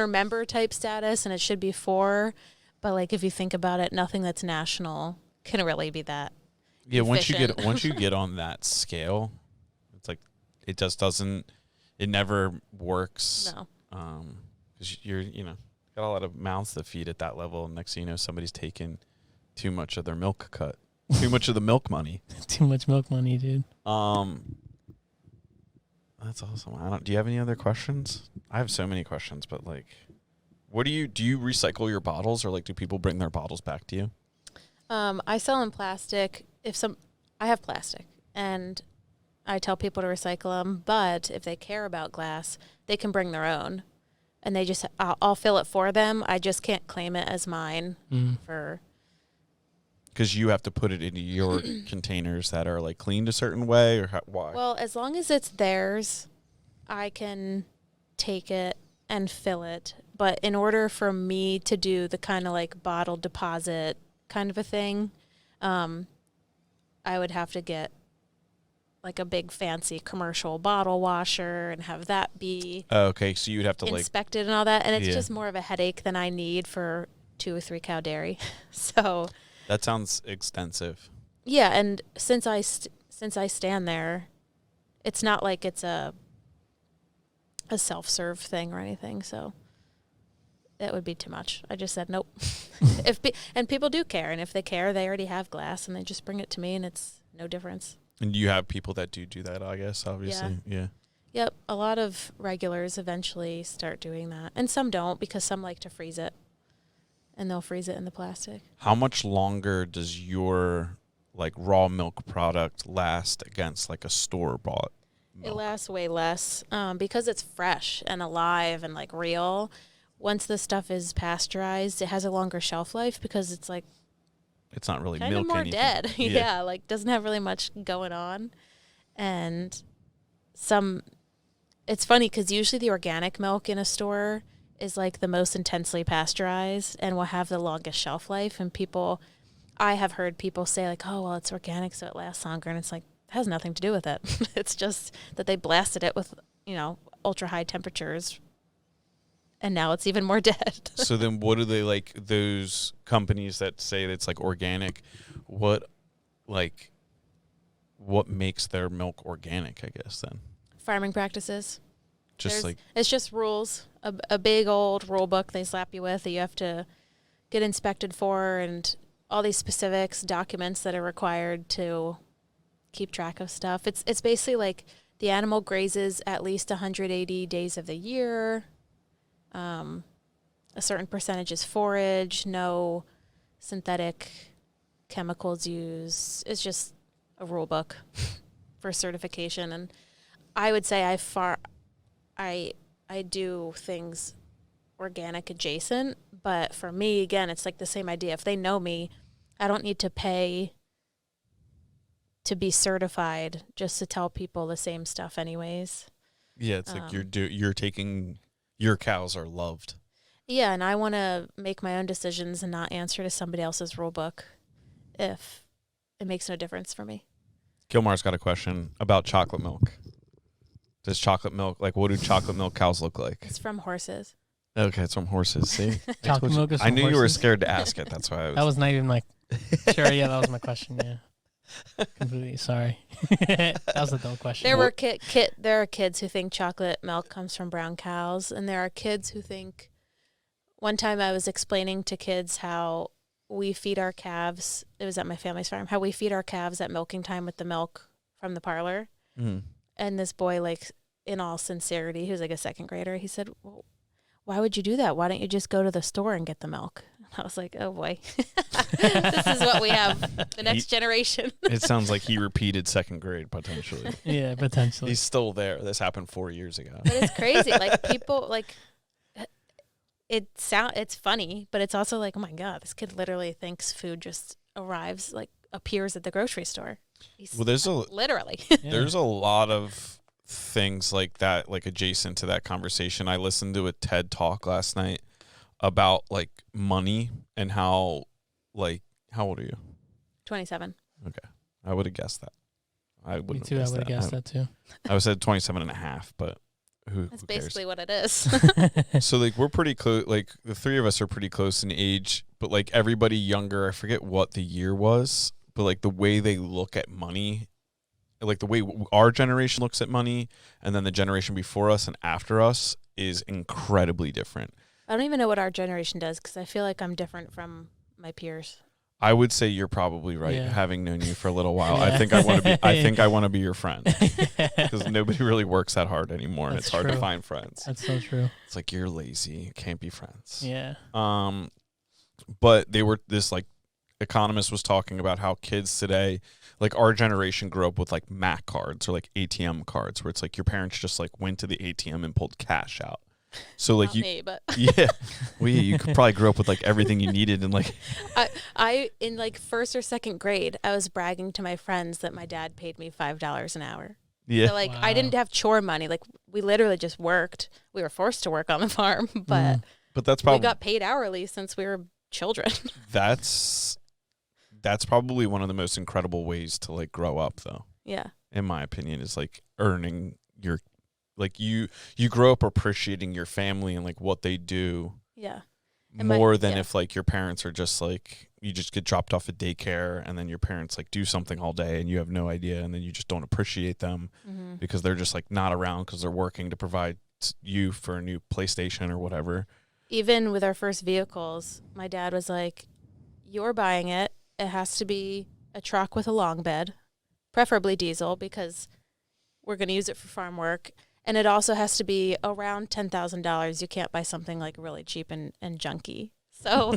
member type status, and it should be for, but like if you think about it, nothing that's national can really be that. Yeah, efficient. once you get on that scale, it's like it just doesn't. It never works. No. Because you're got a lot of mouths to feed at that level, and next thing you know, somebody's taking too much of their milk cut, too much of the milk money. Too much milk money, dude. That's awesome. Do you have any other questions? I have so many questions, but like, do you recycle your bottles, or like do people bring their bottles back to you? I sell in plastic. I have plastic, and I tell people to recycle them. But if they care about glass, they can bring their own, and I'll fill it for them. I just can't claim it as mine because you have to put it into your containers that are like cleaned a certain way, or why? Well, as long as it's theirs, I can take it and fill it. But in order for me to do the kind of like bottle deposit kind of a thing, I would have to get like a big fancy commercial bottle washer and have that be okay. So you'd have to inspected and all that, and it's just more of a headache than I need for 2 or 3 cow dairy. So that sounds extensive. Yeah, and since I stand there, it's not like it's a self-serve thing or anything. So that would be too much. I just said nope. And people do care, and if they care, they already have glass, and they just bring it to me, and it's no difference. And you have people that do that, I guess, obviously. Yeah. Yep. A lot of regulars eventually start doing that, and some don't because some like to freeze it, and they'll freeze it in the plastic. How much longer does your like raw milk product last against like a store-bought milk? It lasts way less because it's fresh and alive and like real. Once the stuff is pasteurized, it has a longer shelf life because it's like it's not really kind milk of more anything. dead. Yeah, like doesn't have really much going on. And it's funny because usually the organic milk in a store is like the most intensely pasteurized and will have the longest shelf life. And I have heard people say like, oh, well, it's organic, so it lasts longer. And it's like, it has nothing to do with it. It's just that they blasted it with, ultra high temperatures. And now it's even more dead. So then what do they like those companies that say that it's like organic? What makes their milk organic, I guess, then? Farming practices. It's just rules, a big old rule book they slap you with that you have to get inspected for, and all these specifics, documents that are required to keep track of stuff. It's basically like the animal grazes at least 180 days of the year. A certain percentage is forage, no synthetic chemicals used. It's just a rule book for certification. And I would say I do things organic adjacent, but for me, again, it's like the same idea. If they know me, I don't need to pay to be certified just to tell people the same stuff anyways. Yeah, it's like you're taking your cows are loved. Yeah, and I want to make my own decisions and not answer to somebody else's rule book if it makes no difference for me. Gilmar's got a question about chocolate milk. Does chocolate milk, what do chocolate milk cows look like? It's from horses. Okay, it's from horses. See? Chocolate milk is from I knew horses? You were scared to ask it. That's why I was. That was not even sure, yeah, that was my question, yeah. Completely sorry. That was a dumb question. There are kids who think chocolate milk comes from brown cows, and there are kids who think. One time I was explaining to kids how we feed our calves. It was at my family's farm. How we feed our calves at milking time with the milk from the parlor. Mm-hmm. And this boy, in all sincerity, he was like a second grader. He said, "Well, why would you do that? Why don't you just go to the store and get the milk?" I was like, oh boy, this is what we have, the next generation. It sounds like he repeated second grade potentially. Yeah, potentially. He's still there. This happened 4 years ago. But it's crazy. People, it's funny, but it's also like, oh my God, this kid literally thinks food just arrives, appears at the grocery store. Literally. There's a lot of things like that, adjacent to that conversation. I listened to a TED Talk last night about money and how old are you? 27. Okay. I would have guessed that. I Me wouldn't too. I would have guessed that too. I was at 27.5, but who That's who cares? basically what it is. So like we're pretty close. Like the three of us are pretty close in age, but like everybody younger, I forget what the year was, but like the way they look at money, like the way our generation looks at money, and then the generation before us and after us is incredibly different. I don't even know what our generation does because I feel like I'm different from my peers. I would say you're probably right, Yeah. having known you for a little while. Yeah. I think I want to be. I think I want to be your friend because nobody really works that hard anymore, and That's it's hard to true. find friends. That's so true. It's like you're lazy, you can't be friends. Yeah. But they were this like economist was talking about how kids today, like our generation, grew up with like MAC cards or like ATM cards, where it's like your parents just like went to the ATM and pulled cash out. So like Not me, but yeah, well, yeah, you could probably grow up with like everything you needed and like I in like first or second grade, I was bragging to my friends that my dad paid me $5 an hour. yeah. So like I Wow. didn't have chore money. Like we literally just worked. We were forced to work on the farm, but But that's we probably got paid hourly since we were children. that's probably one of the most incredible ways to like grow up, though. Yeah. In my opinion, is like earning your like you grow up appreciating your family and like what they do Yeah. And my- more than yeah. if like your parents are just like you just get dropped off at daycare and then your parents like do something all day and you have no idea and then you just don't appreciate them Mm-hmm. because they're just like not around because they're working to provide you for a new PlayStation or whatever. Even with our first vehicles, my dad was like, "You're buying it. It has to be a truck with a long bed, preferably diesel because we're going to use it for farm work. And it also has to be around $10,000. You can't buy something like really cheap and junky." So,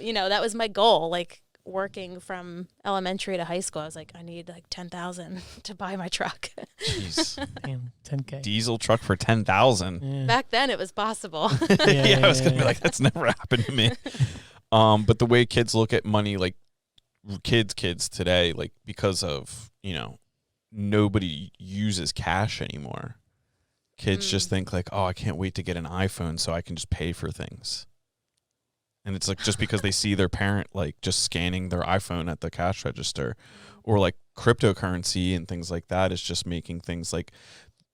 that was my goal. Like working from elementary to high school, I was like, I need like 10,000 to buy my truck. Jeez. Damn, 10K. Diesel truck for 10,000. Yeah. Back then it was possible. Yeah, I was gonna be yeah. like, that's never happened to me. But the way kids look at money, like kids today, like because of nobody uses cash anymore. Kids just think like, oh, I can't wait to get an iPhone so I can just pay for things. And it's like just because they see their parent like just scanning their iPhone at the cash register, or like cryptocurrency and things like that is just making things like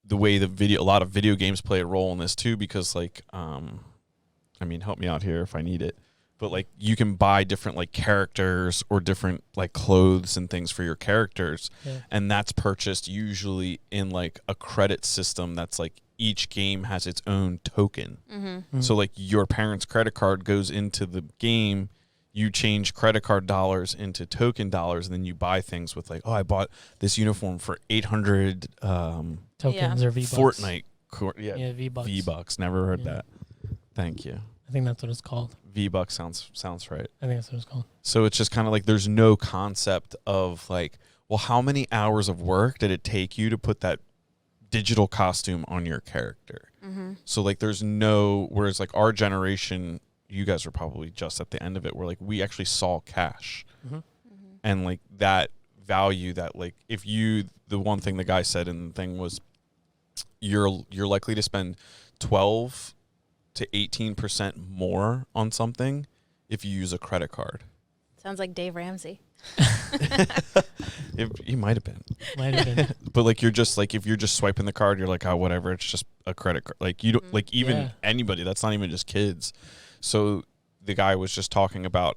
the way a lot of video games play a role in this too, because like help me out here if I need it, but like you can buy different like characters or different like clothes and things for your characters, Yeah. and that's purchased usually in like a credit system that's like each game has its own token. Mm-hmm. So like your parents' credit card goes into the game, you change credit card dollars into token dollars, and then you buy things with like, oh, I bought this uniform for 800 Tokens or V-Bucks. Fortnite. Yeah, V-Bucks. V-Bucks. Never heard Yeah. that. Thank you. I think that's what it's called. V-Bucks sounds right. I think that's what it's called. So it's just kind of like there's no concept of like, well, how many hours of work did it take you to put that digital costume on your character? Mm-hmm. So like there's whereas like our generation, you guys are probably just at the end of it, where like we actually saw cash Mm-hmm. and like that value that like the one thing the guy said in the thing was you're likely to spend 12 to 18% more on something if you use a credit card. Sounds like Dave Ramsey. He might have been. Might have been. But like you're just like if you're just swiping the card, you're like, oh, whatever, it's just a credit card. Like you don't like even Yeah. anybody. That's not even just kids. So the guy was just talking about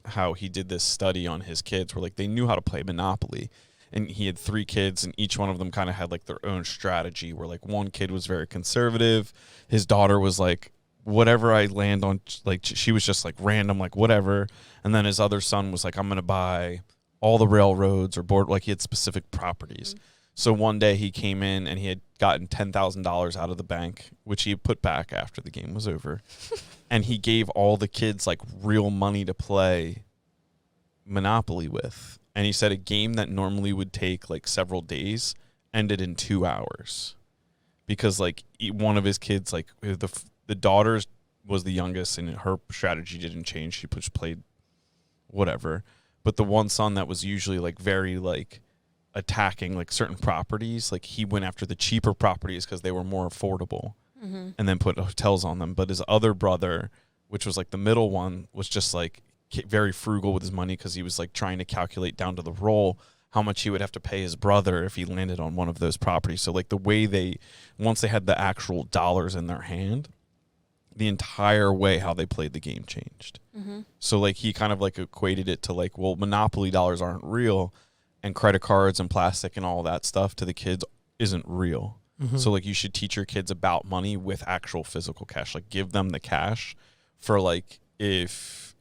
how he did this study on his kids where like they knew how to play Monopoly, and he had 3 kids, and each one of them kind of had like their own strategy. Where like one kid was very conservative, his daughter was like, whatever I land on, like she was just like random, like whatever, and then his other son was like, I'm gonna buy all the railroads or board, like he had specific properties. Mm-hmm. So one day he came in and he had gotten $10,000 out of the bank, which he put back after the game was over. And he gave all the kids like real money to play Monopoly with. And he said a game that normally would take like several days ended in 2 hours. Because like one of his kids, like the daughter's was the youngest and her strategy didn't change. She just played whatever. But the one son that was usually like very like attacking like certain properties, like he went after the cheaper properties because they were more affordable, Mm-hmm. and then put hotels on them. But his other brother, which was like the middle one, was just like very frugal with his money because he was like trying to calculate down to the roll how much he would have to pay his brother if he landed on one of those properties. So like the way once they had the actual dollars in their hand, the entire way how they played the game changed. Mm-hmm. So like he kind of like equated it to like, well, Monopoly dollars aren't real, and credit cards and plastic and all that stuff to the kids isn't real. Mm-hmm. So like you should teach your kids about money with actual physical cash. Like give them the cash for like if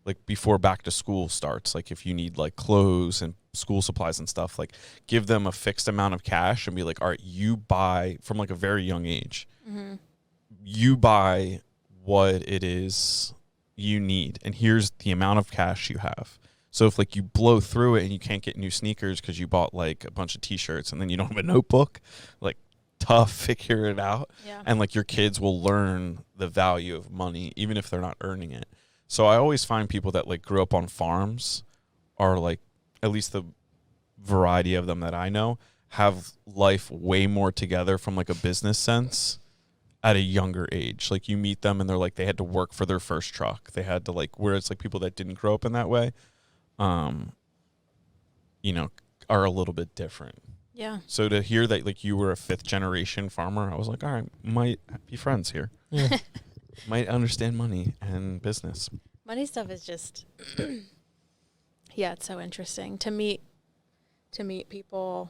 like before back to school starts, like if you need like clothes and school supplies and stuff, like give them a fixed amount of cash and be like, all right, you buy from like a very young age. Mm-hmm. You buy what it is you need, and here's the amount of cash you have. So if like you blow through it and you can't get new sneakers because you bought like a bunch of t-shirts and then you don't have a notebook, like tough, figure it out. Yeah. And like your kids will learn the value of money even if they're not earning it. So I always find people that like grew up on farms are like, at least the variety of them that I know, have life way more together from like a business sense at a younger age. Like you meet them and they're like, they had to work for their first truck. They had to like, whereas like people that didn't grow up in that way, you know, are a little bit different. Yeah. So to hear that like you were a 5th generation farmer, I was like, all right, might be friends here. Yeah. Might understand money and business. Money stuff is just, yeah, it's so interesting to meet people.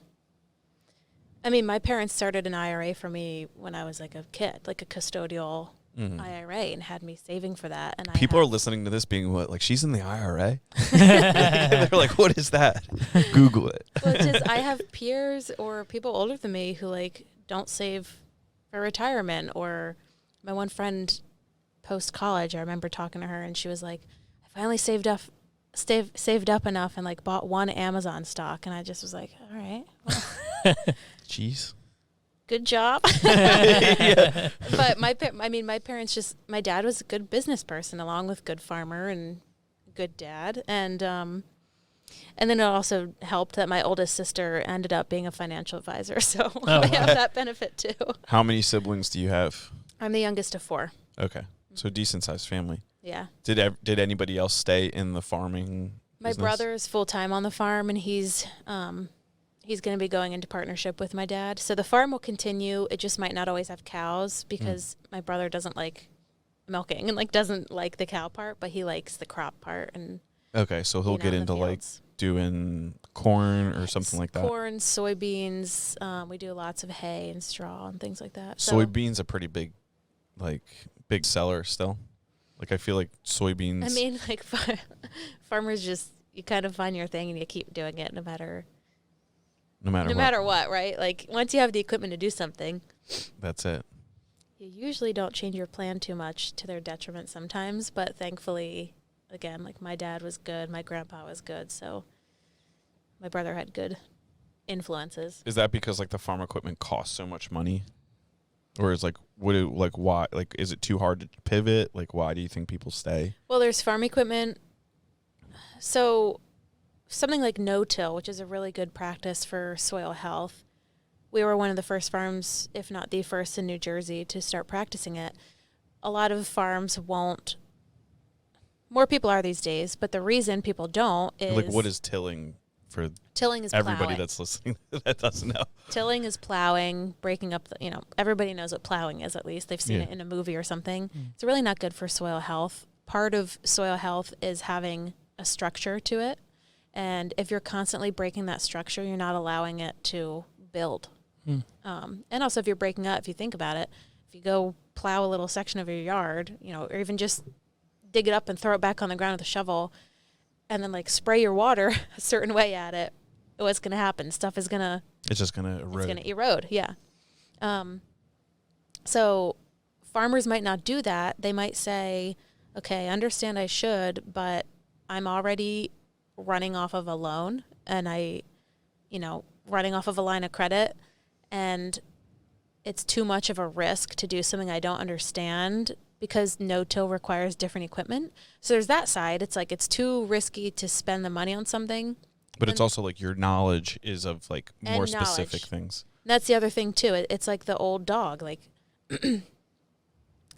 I mean, my parents started an IRA for me when I was like a kid, like a custodial IRA, and had me saving for that. And people are listening to this being what, like, she's in the IRA? They're like, what is that? Google it. Well, it's just, I have peers or people older than me who like don't save for retirement. Or my one friend post college, I remember talking to her and she was like, I finally saved up enough and like bought one Amazon stock. And I just was like, all right, well, jeez, good job. Yeah. But my parents my dad was a good business person along with good farmer and good dad. And then it also helped that my oldest sister ended up being a financial advisor. So I have that benefit too. How many siblings do you have? I'm the youngest of 4. Okay. So decent sized family. Yeah. Did anybody else stay in the farming My business? brother is full time on the farm, and he's going to be going into partnership with my dad. So the farm will continue. It just might not always have cows because my brother doesn't like milking and like doesn't like the cow part, but he likes the crop part. And okay, so he'll get into like doing corn or something like that. Corn, soybeans. We do lots of hay and straw and things like that. Soybeans a pretty big seller still. Like I feel like soybeans. I mean, like farmers just, you kind of find your thing and you keep doing it no matter what, right? Like once you have the equipment to do something, that's it. You usually don't change your plan too much to their detriment sometimes, but thankfully, again, like my dad was good, my grandpa was good, so my brother had good influences. Is that because like the farm equipment costs so much money? Or is why is it too hard to pivot? Like why do you think people stay? Well, there's farm equipment. So something like no-till, which is a really good practice for soil health. We were one of the first farms, if not the first in New Jersey, to start practicing it. A lot of farms won't. More people are these days, but the reason people don't is... Like what is tilling for tilling is everybody plowing. That's listening that doesn't know? Tilling is plowing, breaking up, everybody knows what plowing is at least. They've seen it in a movie or something. It's really not good for soil health. Part of soil health is having a structure to it. And if you're constantly breaking that structure, you're not allowing it to build. And also if you're breaking up, if you think about it, if you go plow a little section of your yard, or even just dig it up and throw it back on the ground with a shovel and then like spray your water a certain way at it, what's going to happen? It's just going to erode. It's going to erode. Yeah. So farmers might not do that. They might say, okay, I understand I should, but I'm already running off of a loan and running off of a line of credit, and it's too much of a risk to do something I don't understand because no-till requires different equipment. So there's that side. It's like it's too risky to spend the money on something. But it's also like your knowledge is of like more specific things. And that's the other thing too. It's like the old dog. Like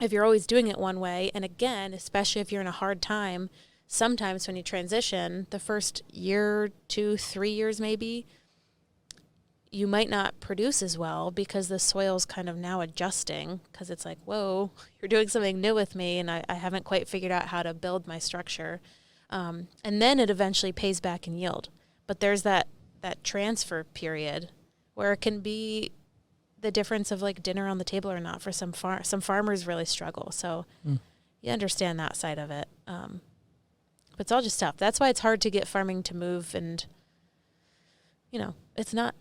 if you're always doing it one way, and again, especially if you're in a hard time, sometimes when you transition, the first year, 2, 3 years maybe, you might not produce as well because the soil's kind of now adjusting because it's like, whoa, you're doing something new with me, and I haven't quite figured out how to build my structure. And then it eventually pays back in yield. But there's that transfer period where it can be the difference of like dinner on the table or not for some farmers really struggle. So you understand that side of it. But it's all just tough. That's why it's hard to get farming to move, and it's not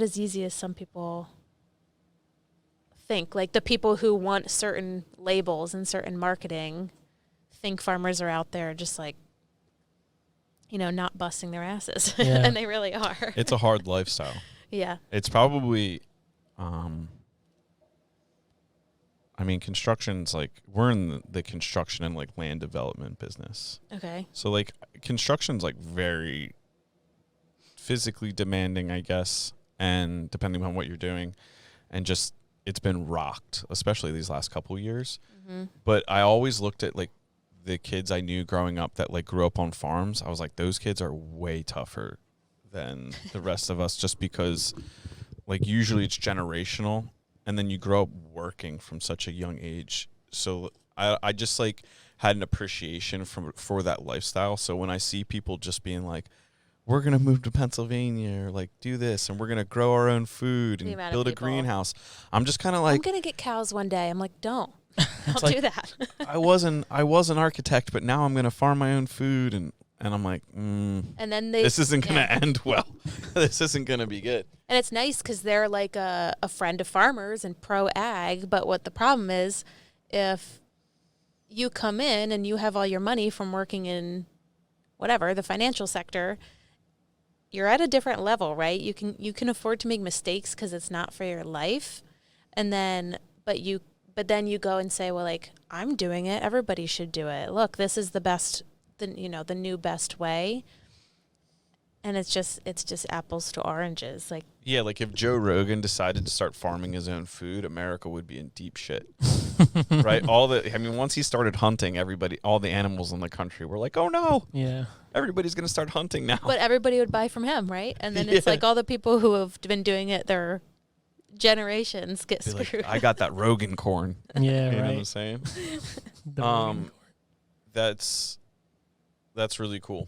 as easy as some people think. Like the people who want certain labels and certain marketing think farmers are out there just like, not busting their asses. Yeah. And they really are. It's a hard lifestyle. Yeah. It's probably, construction's like, we're in the construction and like land development business. Okay. So like construction's like very physically demanding, I guess, and depending on what you're doing, and just it's been rocked, especially these last couple of years. Mm-hmm. But I always looked at like the kids I knew growing up that like grew up on farms. I was like, those kids are way tougher than the rest of us, just because like usually it's generational, and then you grow up working from such a young age. So I just like had an appreciation for that lifestyle. So when I see people just being like, we're going to move to Pennsylvania, or like do this, and we're going to grow our own food and build a greenhouse, I'm just kind of like, I'm going to get cows one day. I'm like, don't like, do that. I was an architect, but now I'm going to farm my own food. And I'm like, and then this isn't going to end well. This isn't going to be good. And it's nice because they're like a friend of farmers and pro ag. But what the problem is, if you come in and you have all your money from working in whatever, the financial sector, you're at a different level, right? You can afford to make mistakes because it's not for your life. And then, but then you go and say, well, like, I'm doing it. Everybody should do it. Look, this is the best, the new best way. And it's just apples to oranges. Like, yeah, like if Joe Rogan decided to start farming his own food, America would be in deep shit. Right? Once he started hunting, all the animals in the country were like, oh no. Yeah. Everybody's going to start hunting now. But everybody would buy from him, right? And then it's like all the people who have been doing it their generations get screwed. Like, I got that Rogan corn. Yeah, you right. know what I'm saying? That's really cool.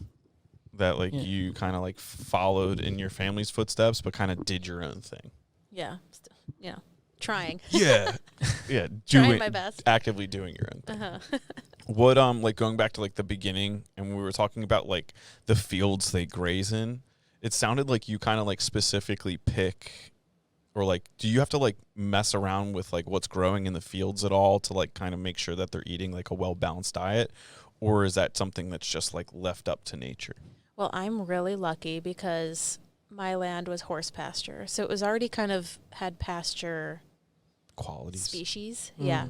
That like you kind of like followed in your family's footsteps, but kind of did your own thing. Yeah, trying. Yeah, Trying my best. Actively doing your own thing. Uh-huh. What like going back to like the beginning, and we were talking about like the fields they graze in. It sounded like you kind of like specifically pick, or like, do you have to like mess around with like what's growing in the fields at all to like kind of make sure that they're eating like a well balanced diet, or is that something that's just like left up to nature? Well, I'm really lucky because my land was horse pasture. So it was already kind of had pasture qualities. Species. Yeah.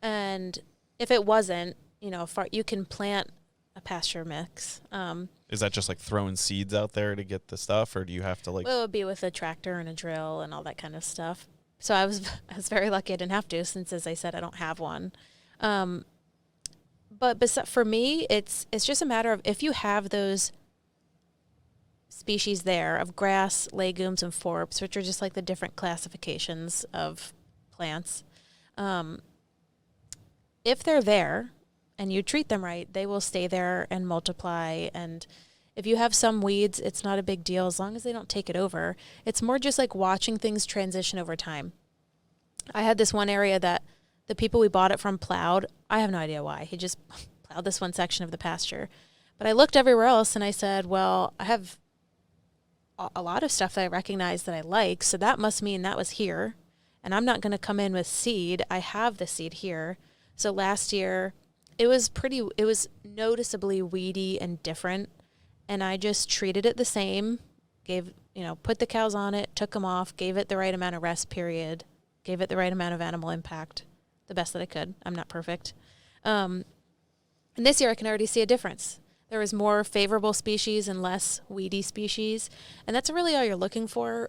And if it wasn't, you can plant a pasture mix. Is that just like throwing seeds out there to get the stuff, or do you have to like? Well, it would be with a tractor and a drill and all that kind of stuff. So I was very lucky I didn't have to, since, as I said, I don't have one. But for me, it's just a matter of, if you have those species there of grass, legumes, and forbs, which are just like the different classifications of plants. If they're there and you treat them right, they will stay there and multiply. And if you have some weeds, it's not a big deal as long as they don't take it over. It's more just like watching things transition over time. I had this one area that the people we bought it from plowed. I have no idea why. He just plowed this one section of the pasture. But I looked everywhere else and I said, well, I have a lot of stuff that I recognize that I like, so that must mean that was here. And I'm not going to come in with seed. I have the seed here. So last year, it was noticeably weedy and different. And I just treated it the same, put the cows on it, took them off, gave it the right amount of rest period, gave it the right amount of animal impact, the best that I could. I'm not perfect. And this year I can already see a difference. There was more favorable species and less weedy species. And that's really all you're looking for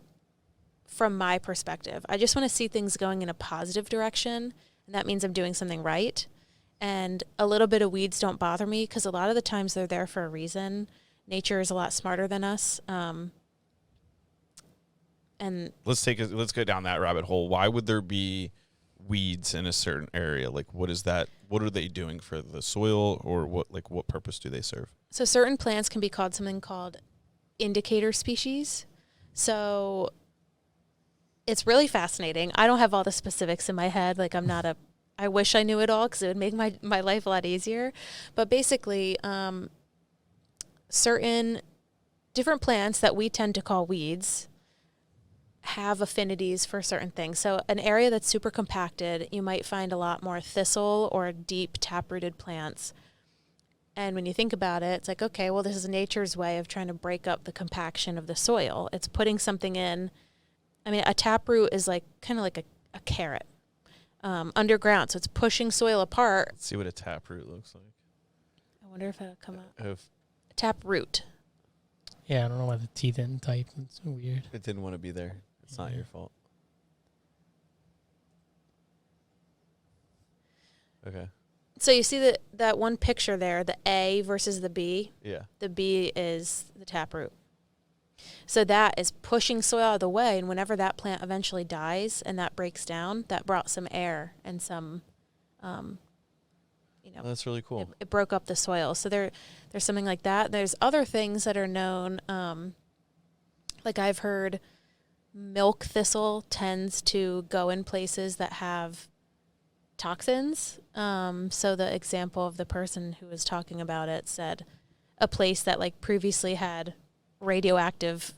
from my perspective. I just want to see things going in a positive direction. And and that means I'm doing something right. And a little bit of weeds don't bother me because a lot of the times they're there for a reason. Nature is a lot smarter than us. And let's go down that rabbit hole. Why would there be weeds in a certain area? Like, what is that? What are they doing for the soil, or what purpose do they serve? So certain plants can be called something called indicator species. So it's really fascinating. I don't have all the specifics in my head. Like I wish I knew it all because it would make my life a lot easier. But basically, certain different plants that we tend to call weeds have affinities for certain things. So an area that's super compacted, you might find a lot more thistle or deep taprooted plants. And when you think about it, it's like, okay, well, this is nature's way of trying to break up the compaction of the soil. It's putting something in. I mean, a taproot is like kind of like a carrot underground. So it's pushing soil apart. Let's see what a taproot looks like. I wonder if it'll come up. If Taproot. Yeah, I don't know why the T didn't type. It's so weird. it didn't want to be there. It's not your fault. Okay. So you see that one picture there, the A versus the B? Yeah. The B is the taproot. So that is pushing soil out of the way, and whenever that plant eventually dies and that breaks down, that brought some air and some, That's really cool. It broke up the soil. So there's something like that. There's other things that are known, like I've heard milk thistle tends to go in places that have toxins. So the example of the person who was talking about it said a place that like previously had radioactive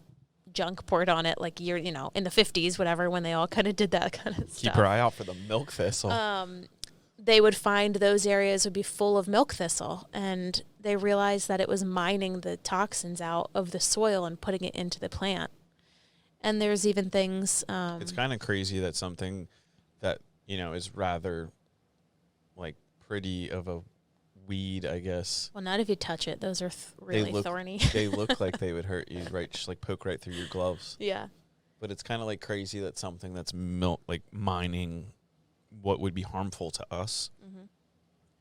junk poured on it, like in the 50s, whatever, when they all kind of did that kind of stuff. Keep your eye out for the milk thistle. They would find those areas would be full of milk thistle, and they realized that it was mining the toxins out of the soil and putting it into the plant. And there's even things. It's kind of crazy that something that is rather like pretty of a weed, I guess. Well, not if you touch it. Those are really thorny. They look like they would hurt you, right? Just like poke right through your gloves. Yeah. But it's kind of like crazy that something that's mining what would be harmful to us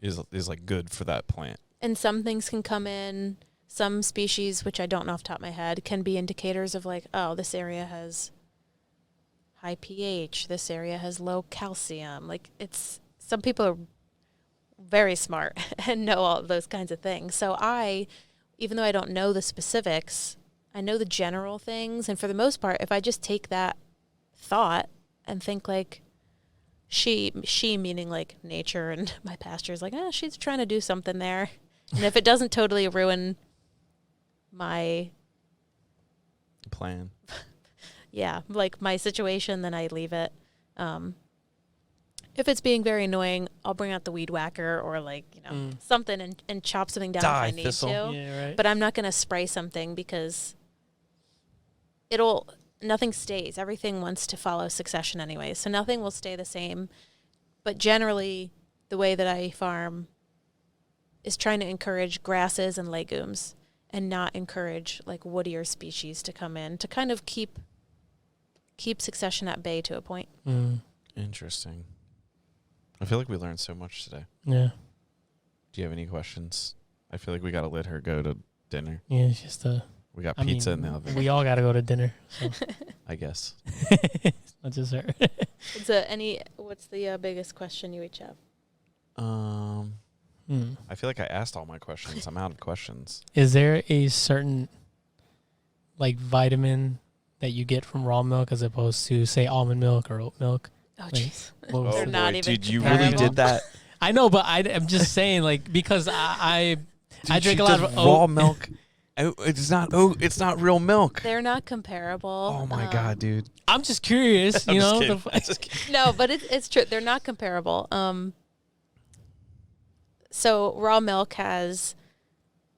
is like good for that plant. And some things can come in. Some species, which I don't know off the top of my head, can be indicators of like, oh, this area has high pH. This area has low calcium. Like some people are very smart and know all those kinds of things. So even though I don't know the specifics, I know the general things. And for the most part, if I just take that thought and think like she meaning like nature and my pasture is like, she's trying to do something there. And if it doesn't totally ruin my plan, like my situation, then I leave it. If it's being very annoying, I'll bring out the weed whacker or like, something and chop something down if I need thistle. to. Yeah, right. But I'm not going to spray something because nothing stays. Everything wants to follow succession anyway. So nothing will stay the same. But generally, the way that I farm is trying to encourage grasses and legumes and not encourage like woodier species to come in to kind of keep succession at bay to a point. Interesting. I feel like we learned so much today. Yeah. Do you have any questions? I feel like we got to let her go to dinner. Yeah, it's just We got pizza in the oven. We all got to go to dinner. So. I guess. It's not just her. What's the biggest question you each have? I feel like I asked all my questions. I'm out of questions. Is there a certain like vitamin that you get from raw milk as opposed to say almond milk or oat milk? Oh jeez. They're not even dude, you really did that? I know, but I'm just saying like because I drink a lot of raw milk. It's not real milk. They're not comparable. Oh my god, dude. I'm just curious, I'm just kidding. No, but it's true. They're not comparable. So raw milk has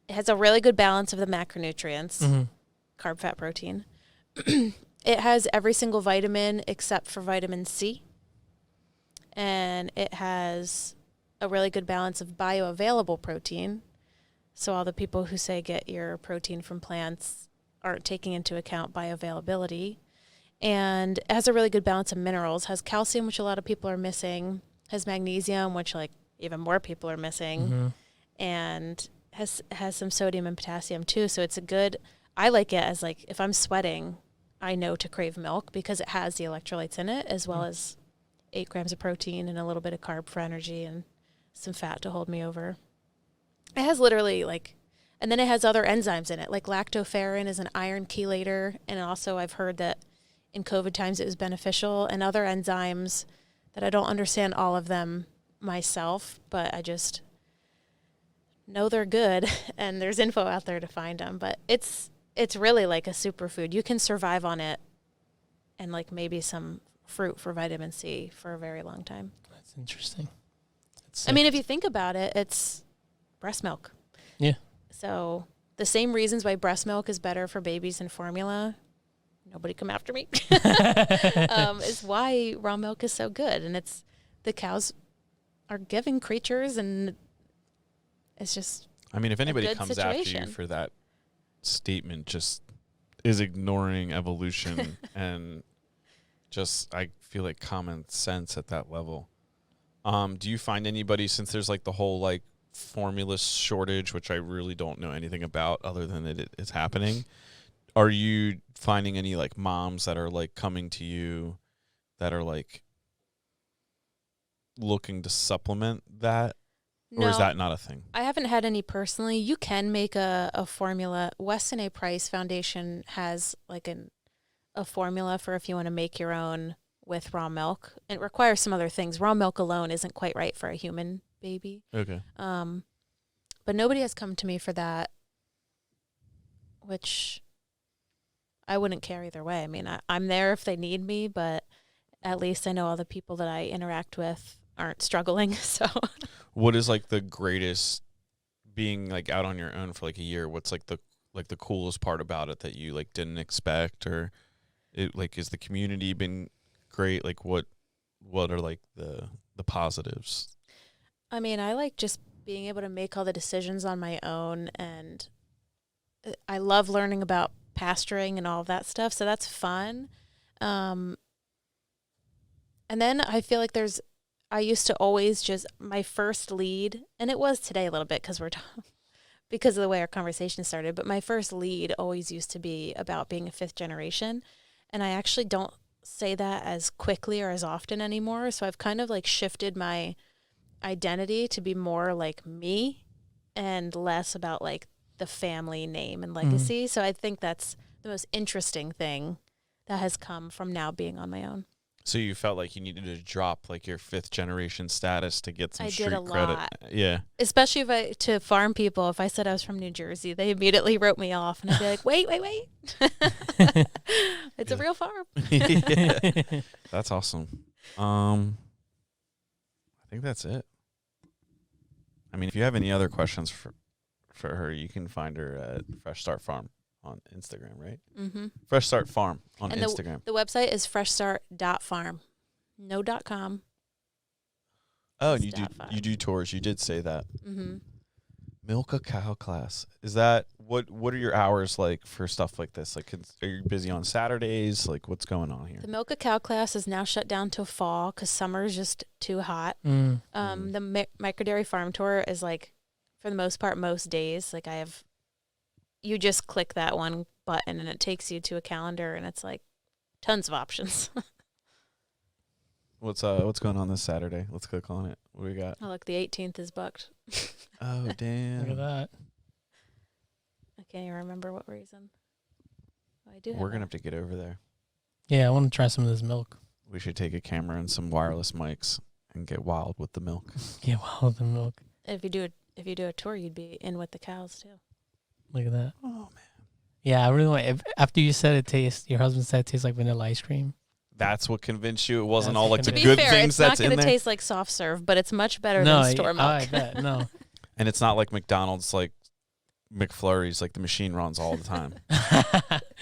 a really good balance of the macronutrients, carb, fat, protein. It has every single vitamin except for vitamin C. And it has a really good balance of bioavailable protein. So all the people who say get your protein from plants aren't taking into account bioavailability. And it has a really good balance of minerals. Has calcium, which a lot of people are missing. has magnesium, which like even more people are missing, and has some sodium and potassium too. So it's a good. I like it as like if I'm sweating, I know to crave milk because it has the electrolytes in it as well as 8 grams of protein and a little bit of carb for energy and some fat to hold me over. It has literally like, and then it has other enzymes in it. Like lactoferrin is an iron chelator. And also I've heard that in COVID times it was beneficial, and other enzymes that I don't understand all of them myself, but I just know they're good and there's info out there to find them. But it's really like a superfood. You can survive on it and like maybe some fruit for vitamin C for a very long time. That's interesting. I mean, if you think about it, it's breast milk. Yeah. So the same reasons why breast milk is better for babies than formula, nobody come after me, is why raw milk is so good. And it's, the cows are giving creatures, and it's just, I mean, if anybody good comes after situation. you for that statement, just is ignoring evolution and just, I feel like common sense at that level. Do you find anybody, since there's like the whole like formula shortage, which I really don't know anything about other than that it's happening, are you finding any like moms that are like coming to you that are like looking to supplement that? no, Or is that not a thing? I haven't had any personally. You can make a formula. Weston A. Price Foundation has like a formula for if you want to make your own with raw milk. It requires some other things. Raw milk alone isn't quite right for a human baby. Okay. But nobody has come to me for that, which I wouldn't care either way. I mean, I'm there if they need me, but at least I know all the people that I interact with aren't struggling. So What is like the greatest, being like out on your own for like a year? What's like the coolest part about it that you like didn't expect, or it like, is the community been great? Like what are like the positives? I mean, I like just being able to make all the decisions on my own, and I love learning about pasturing and all of that stuff. So that's fun. And then I feel like I used to always just, my first lead, and it was today a little bit because of the way our conversation started, but my first lead always used to be about being a 5th generation. And I actually don't say that as quickly or as often anymore. So I've kind of like shifted my identity to be more like me and less about like the family name and legacy. So I think that's the most interesting thing that has come from now being on my own. So you felt like you needed to drop like your 5th generation status to get some I street did a credit. lot. Yeah. Especially to farm people, if I said I was from New Jersey, they immediately wrote me off, and I'd be like, wait. It's a real farm. Yeah. That's awesome. I think that's it. I mean, if you have any other questions for her, you can find her at Fresh Start Farm on Instagram, right? Mm-hmm. Fresh Start Farm on And Instagram. The website is freshstart.farm. No .com. Oh, and It's you do tours. You did say that. Mm-hmm. Milk a cow class. Is that what are your hours like for stuff like this? Like, are you busy on Saturdays? Like, what's going on here? The milk a cow class is now shut down till fall because summer is just too hot. The microdairy farm tour is like, for the most part, most days. Like you just click that one button and it takes you to a calendar, and it's like tons of options. What's going on this Saturday? Let's click on it. What do we got? Oh, look, the 18th is booked. Oh, damn. Look at that. I can't even remember what reason. Oh, I do. We're going to have to get over there. Yeah, I want to try some of this milk. We should take a camera and some wireless mics and get wild with the milk. Get wild with the milk. If you do a tour, you'd be in with the cows too. Look at that. Oh, man. Yeah, I really want. After you said your husband said it tastes like vanilla ice cream. That's what convinced you. It wasn't That's all like the To be good fair, things it's not that's in going to there. taste like soft serve, but it's much better than store milk. I bet. No. And it's not like McDonald's, like McFlurries, like the machine runs all the time.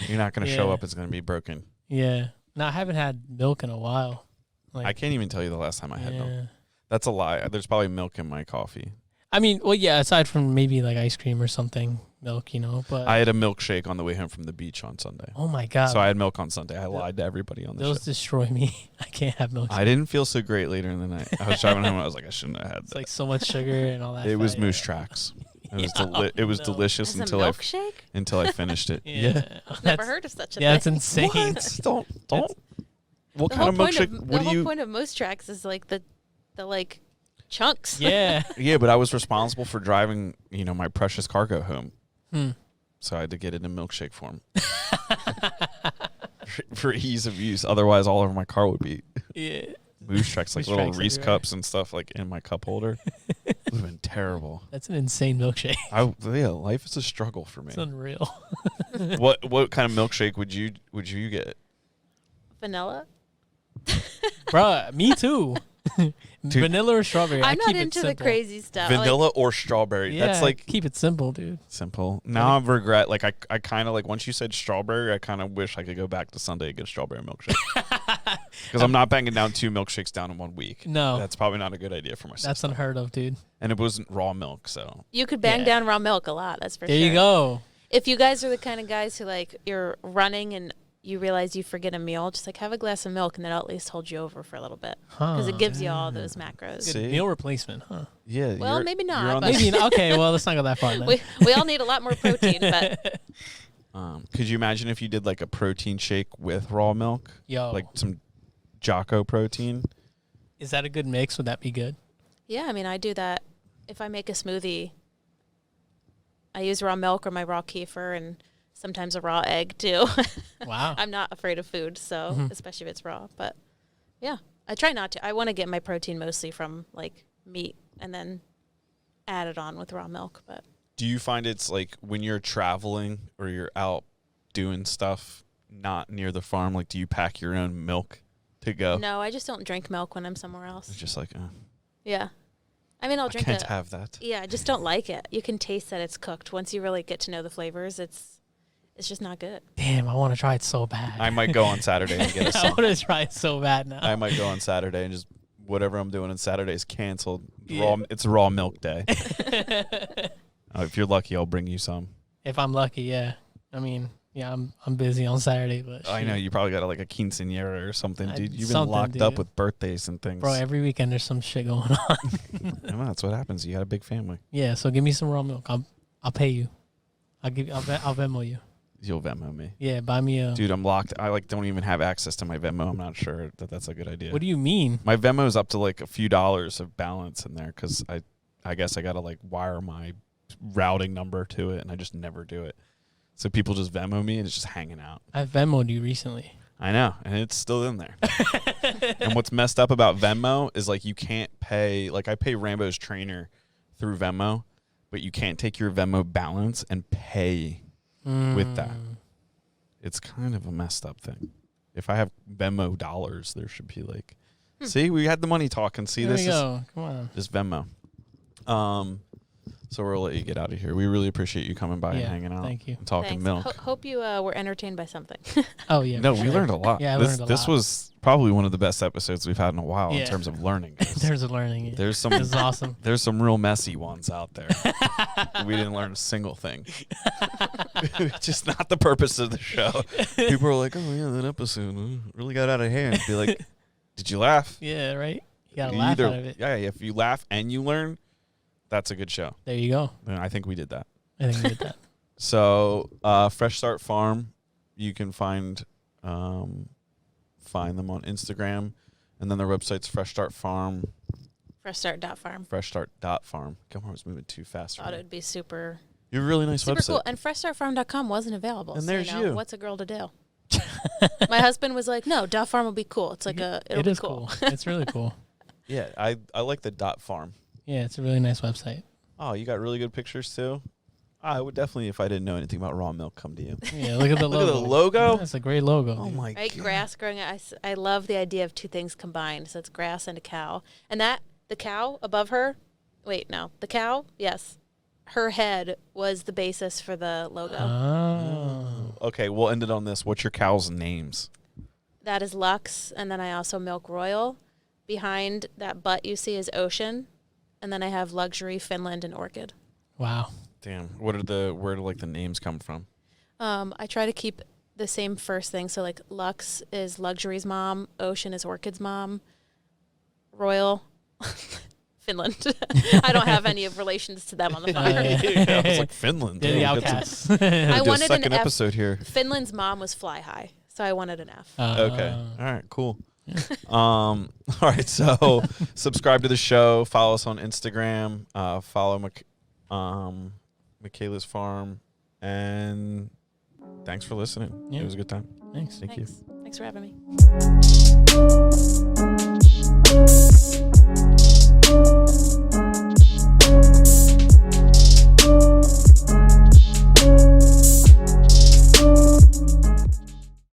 You're not going to show up. It's going to be broken. Yeah. No, I haven't had milk in a while. Like, I can't even tell you the last time I had milk. That's a lie. There's probably milk in my coffee. I mean, well, yeah, aside from maybe like ice cream or something, milk, but I had a milkshake on the way home from the beach on Sunday. oh my God. So I had milk on Sunday. I lied to everybody on the Those show. destroy me. I can't have milk. I didn't feel so great later in the night. I was driving home and I was like, I shouldn't have had It's that. like so much sugar and all that. It was fat, Moose yeah. Tracks. It was Yeah, it was no. delicious As a until milkshake? I finished it. Yeah. Never heard of such a Yeah, thing. that's insane. What? Don't. What The kind of whole point milkshake? What the do whole you? point of Moose Tracks is like the like chunks. Yeah. Yeah, but I was responsible for driving, my precious cargo home, Hmm. so I had to get it in milkshake form for ease of use. Otherwise, all over my car would be Yeah. Moose Tracks, like Moose little Tracks Reese everywhere. cups and stuff, like in my cup holder. It would have been terrible. That's an insane milkshake. Life is a struggle for me. It's unreal. What kind of milkshake would you get? Vanilla. Bruh, me too. Vanilla or strawberry? I'm I not keep it into the simple. crazy stuff. Vanilla or strawberry? Yeah, That's like keep it simple, dude. simple. Now I regret. Like I kind of like once you said strawberry, I kind of wish I could go back to Sunday and get a strawberry milkshake. Because I'm not banging down 2 milkshakes down in 1 week. No. That's probably not a good idea for my That's system. unheard of, dude. And it wasn't raw milk, so You could bang Yeah. down raw milk a lot. That's for There sure. you go. If you guys are the kind of guys who like you're running and you realize you forget a meal, just like have a glass of milk and that'll at least hold you over for a little bit because it gives you all those macros. Good See? meal replacement, huh? yeah. Well, you're- maybe you're not, on but- the- Maybe not. Okay, well, let's not go that far then. We all need a lot more protein, but could you imagine if you did like a protein shake with raw milk, Yo, like some Jocko protein? is that a good mix? Would that be good? yeah, I mean, I do that. If I make a smoothie, I use raw milk or my raw kefir and sometimes a raw egg too. Wow. I'm not afraid of food, so Mhm. especially if it's raw. But yeah, I try not to. I want to get my protein mostly from like meat and then add it on with raw milk. But Do you find it's like when you're traveling or you're out doing stuff not near the farm, like do you pack your own milk to go? no, I just don't drink milk when I'm somewhere It's else. just like, Yeah, I mean, I'll I drink can't it. have that. Yeah, I just don't like it. You can taste that it's cooked. Once you really get to know the flavors, it's just not good. Damn, I want to try it so bad. I might go on Saturday and get a I some. want to try it so bad now. I might go on Saturday and just whatever I'm doing on Saturday is canceled. Yeah. It's raw milk day. If you're lucky, I'll bring you some. If I'm lucky, yeah. I mean, yeah, I'm busy on Saturday, but I know shoot. you probably got like a quinceañera or something, I- dude. You've been something, locked up dude. with birthdays and things. Bro, every weekend there's some shit going on. Well, that's what happens. You got a big family. Yeah, so give me some raw milk. I'll pay you. I'll Venmo you. You'll Venmo me. Yeah, buy me a. Dude, I'm locked. I don't even have access to my Venmo. I'm not sure that that's a good idea. What do you mean? My Venmo's up to like a few dollars of balance in there because I guess I got to like wire my routing number to it and I just never do it. So people just Venmo me and it's just hanging out. I've Venmoed you recently. I know, and it's still in there. And what's messed up about Venmo is like you can't pay, like I pay Rambo's trainer through Venmo, but you can't take your Venmo balance and pay with that. It's kind of a messed up thing. If I have Venmo dollars, there should be like, see, we had the money talking. See, There this we is go. Come on. just Venmo. So we'll let you get out of here. We really appreciate you coming by and Yeah, hanging out thank you. and talking Thanks. milk. Hope you were entertained by something. Oh yeah. No, for we sure. learned a lot. Yeah, I this learned a this lot. was probably one of the best episodes we've had in a while in Yeah. terms of learning. There's a learning. Yeah. There's some This is awesome. there's some real messy ones out there. We didn't learn a single thing. Just not the purpose of the show. People are like, "Oh yeah, that episode really got out of hand." Be like, "Did you laugh?" Yeah, right. You gotta You laugh either- out of it. Yeah, if you laugh and you learn, that's a good show. There you go. And I think we did that. I think we did that. So, Fresh Start Farm, you can find them on Instagram, and then their website's Fresh Start Farm, Freshstart.farm. freshstart.farm. Come on, I was moving too fast. for Thought me. it would be super You have a really nice website. cool. And freshstartfarm.com wasn't available. And so, there's you. What's a girl to do? My husband was like, "No, .farm will be cool. It's like it'll It be is cool. It's really cool. Yeah, I like the .farm. Yeah, it's a really nice website. Oh, you got really good pictures too. I would definitely, if I didn't know anything about raw milk, come to you. Yeah, look at the Look logo. at the logo. That's a great logo. Oh dude. my Right, god. grass growing. I love the idea of two things combined. So it's grass and a cow, and the cow above her. Wait, no, the cow. Yes, her head was the basis for the logo. Oh. Okay, we'll end it on this. What's your cow's names? That is Lux, and then I also milk Royal. Behind that butt you see is Ocean, And then I have luxury, Finland, and orchid. Wow. Damn. Where do like the names come from? I try to keep the same first thing. So like Lux is luxury's mom. Ocean is orchid's mom. Royal, Finland. I don't have any of relations to them on the farm. I was like, Finland. They're the outcasts. I do a wanted second an F. episode here. Finland's mom was Fly High, so I wanted an F. Okay. All right, cool. All right, so subscribe to the show, follow us on Instagram, follow Mikayla's farm, and thanks for listening. Yeah. It was a good time. Thanks. Thank you. Thanks for having me.